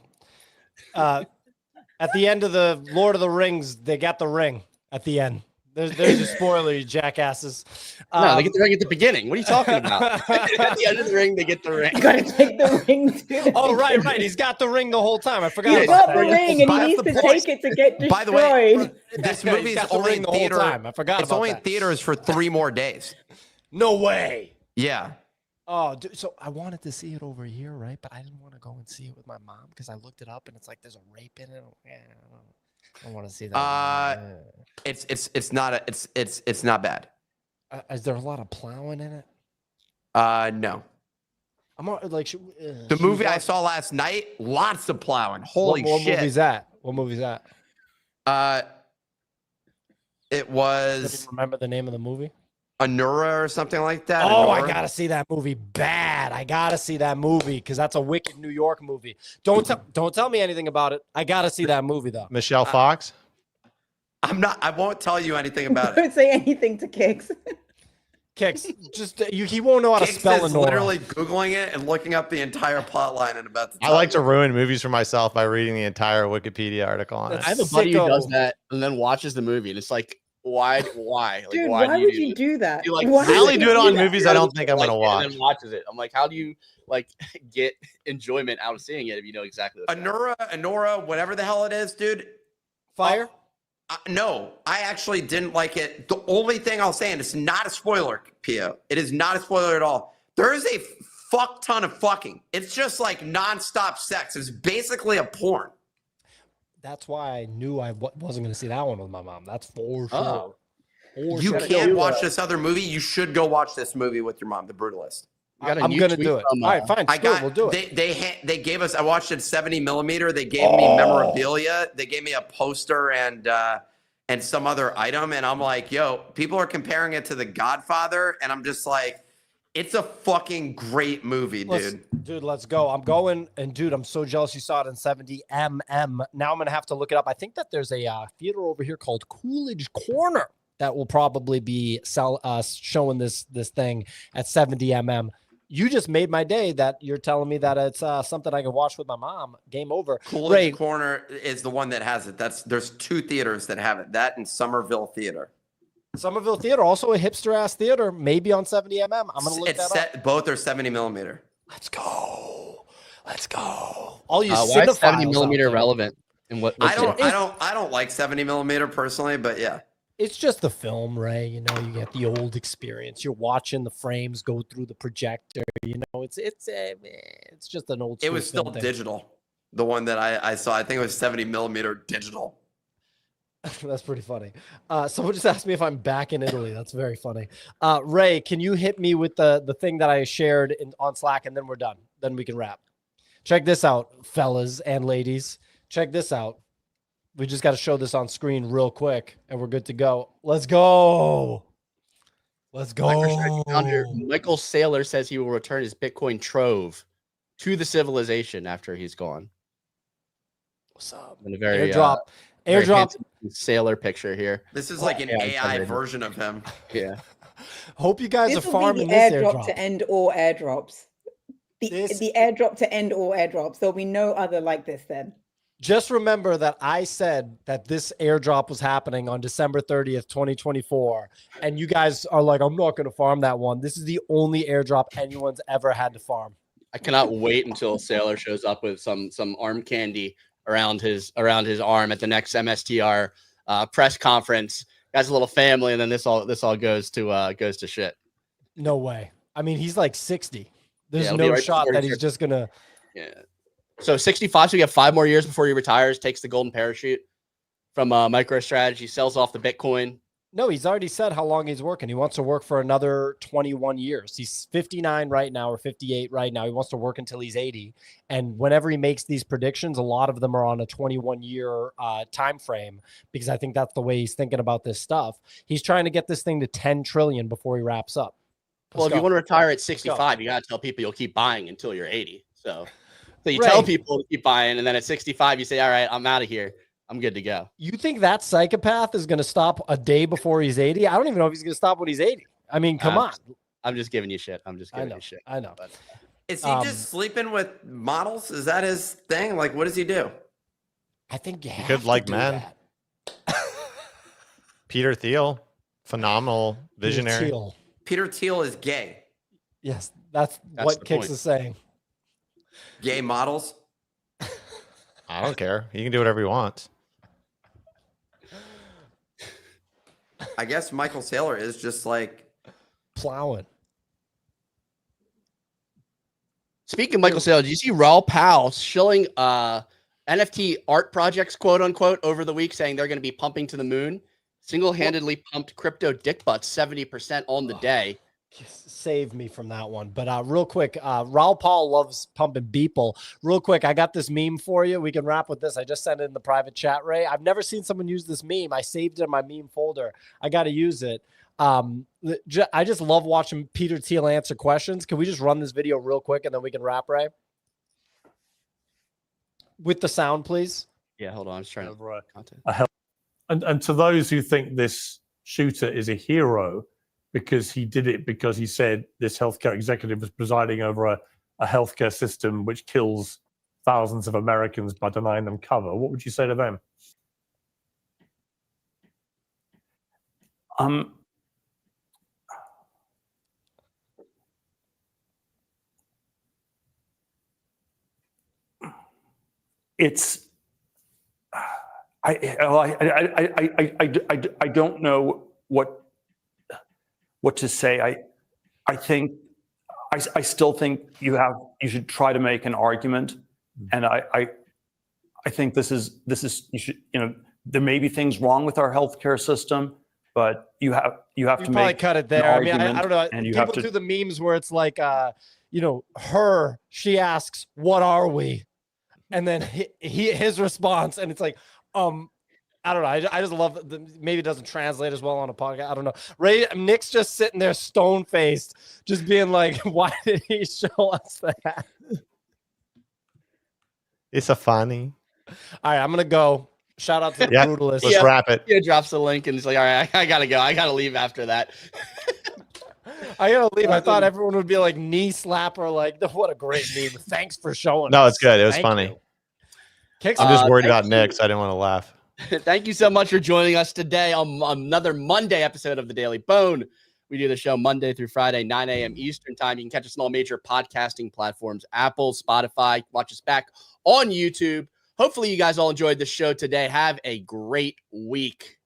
At the end of the Lord of the Rings, they got the ring at the end. There's your spoiler, you jackasses. No, they get the ring at the beginning. What are you talking about? At the end of the ring, they get the ring. you gotta take the ring too. Oh, right. He's got the ring the whole time. I forgot He's about got the that. ring and he That's needs the to point. take it to get destroyed. By the way, this Yeah, movie he's is got the only ring in the whole theater. time. I forgot It's about only in that. theaters for 3 more days. No way. Yeah. Oh, dude, so I wanted to see it over here, right? But I didn't want to go and see it with my mom because I looked it up and it's like there's a rape in it. I don't want to see that. It's not bad. Is there a lot of plowing in it? No. I'm like The movie I saw last night, lots of plowing. Holy what shit. movie's that? What movie's that? It Does was you remember the name of the movie? Anura or something like that. Oh, I Anura? gotta see that movie bad. I gotta see that movie because that's a wicked New York movie. Don't tell me anything about it. I gotta see that movie though. Michelle Fox. I won't tell you anything about it. Don't say anything to Kicks. Kicks, just he won't know how to Kix spell is Anora. literally Googling it and looking up the entire plot line and about to I like to ruin movies for myself by reading the entire Wikipedia article on it. I have a buddy who Sicko. does that and then watches the movie, and it's like, why? Like, Dude, why why do would you you do that? You, like, Why I would only you do it on that? movies I don't think I'm like, gonna and watch. then watches it. I'm like, how do you like get enjoyment out of seeing it if you know exactly what's happening? Anura, whatever the hell it is, dude. Fire. No, I actually didn't like it. The only thing I'll say, and it's not a spoiler, Pio. It is not a spoiler at all. There is a fuck ton of fucking. It's just like nonstop sex. It's basically a porn. That's why I knew I wasn't going to see that one with my mom. That's for sure. Oh. For You sure. can't watch this other movie. You should go watch this movie with your mom, The Brutalist. You got a I'm new going to tweet do it. from, All right, fine. I Screw it, got. we'll do it. They gave us. I watched it 70 millimeter. They gave me memorabilia. They gave me a poster and some other item. And I'm like, yo, people are comparing it to The Godfather, and I'm just like, it's a fucking great movie, dude. Dude, let's go. I'm going, and dude, I'm so jealous you saw it in 70 mm. Now I'm gonna have to look it up. I think that there's a theater over here called Coolidge Corner that will probably be showing this thing at 70 mm. You just made my day that you're telling me that it's something I can watch with my mom. Game over. Coolidge Corner is the one that has it. There's 2 theaters that have it. That and Somerville Theater. Somerville Theater, also a hipster ass theater, maybe on 70 mm. I'm gonna look that up. Both are 70 millimeter. Let's go. Let's go. All you Why is cinephiles 70 out millimeter there. relevant? And what? I don't like 70 millimeter personally, but yeah. It's just the film, Ray. You know, you get the old experience. You're watching the frames go through the projector. You know, it's just an old. It was still film thing. digital. The one that I saw, I think it was 70 millimeter digital. That's pretty funny. Someone just asked me if I'm back in Italy. That's very funny. Ray, can you hit me with the thing that I shared on Slack, and then we're done. Then we can wrap. Check this out, fellas and ladies. Check this out. We just got to show this on screen real quick, and we're good to go. Let's go. Let's go. Michael Saylor says he will return his Bitcoin Trove to the civilization after he's gone. What's up? In a very Airdrop. very Airdrop. handsome Sailor picture here. This is like an Yeah, AI I'm version of him. Yeah. Hope you guys This are will be farming the this airdrop airdrop. to end all airdrops. The airdrop to end all airdrops. There'll be no other like this then. Just remember that I said that this airdrop was happening on December 30th, 2024. And you guys are like, I'm not going to farm that one. This is the only airdrop anyone's ever had to farm. I cannot wait until Sailor shows up with some arm candy around his arm at the next MSTR press conference. Has a little family, and then this all goes to shit. No way. I mean, he's like 60. There's it'll be no right shot before that he he's just going to. Yeah. So 65, so we have 5 more years before he retires, takes the golden parachute from MicroStrategy, sells off the Bitcoin, No, he's already said how long he's working. He wants to work for another 21 years. He's 59 right now or 58 right now. He wants to work until he's 80. And whenever he makes these predictions, a lot of them are on a 21-year time frame, because I think that's the way he's thinking about this stuff. He's trying to get this thing to 10 trillion before he wraps up. Well, if you want to retire at 65, you got to tell people you'll keep buying until you're 80. So you Right. tell people to keep buying, and then at 65, you say, all right, I'm out of here. I'm good to go. You think that psychopath is going to stop a day before he's 80? I don't even know if he's going to stop when he's 80. I mean, come on. I'm just giving you shit. I'm just giving you shit. I know. But Is he just sleeping with models? Is that his thing? Like, what does he do? I think you have Good to like do men. that. Peter Thiel, phenomenal visionary. Peter Thiel is gay. Yes, that's what Kix is saying. Gay models? I don't care. He can do whatever he wants. I guess Michael Saylor is just like plowing. Speaking of Michael Saylor, did you see Raul Powell shilling NFT art projects, quote unquote, over the week, saying they're going to be pumping to the moon? Single-handedly pumped crypto dick butts 70% on the day. Save me from that one. But real quick, Raul Paul loves pumping Beeple. Real quick, I got this meme for you. We can wrap with this. I just sent it in the private chat, Ray. I've never seen someone use this meme. I saved it in my meme folder. I got to use it. I just love watching Peter Thiel answer questions. Can we just run this video real quick and then we can wrap, Ray? With the sound, please. Yeah, hold on. I'm just trying to content. And to those who think this shooter is a hero because he did it because he said this healthcare executive was presiding over a healthcare system which kills thousands of Americans by denying them cover, what would you say to them? It's I don't know what to say. I think I still think you should try to make an argument, and I think this is you should, there may be things wrong with our healthcare system, but you have to probably make to cut it there. I mean, I don't know. And you people have to do the memes where it's like she asks, "What are we?" And then his response, and it's like, I don't know. I just love maybe it doesn't translate as well on a podcast. I don't know. Nick's just sitting there stone faced, just being like, why did he show us that? It's a funny. All right, I'm gonna go. Shout out to the brutalist. Let's wrap it. He drops the link and he's like, all right, I gotta go. I gotta leave after that. I gotta leave. I thought everyone would be like knee slapper, like what a great meme. Thanks for showing. No, us. it's good. It was funny. I'm just worried about Nick, so I didn't want to laugh. Thank you so much for joining us today on another Monday episode of the Daily Bone. We do the show Monday through Friday, 9 a.m. Eastern time. You can catch us on all major podcasting platforms, Apple, Spotify. Watch us back on YouTube. Hopefully you guys all enjoyed the show today. Have a great week.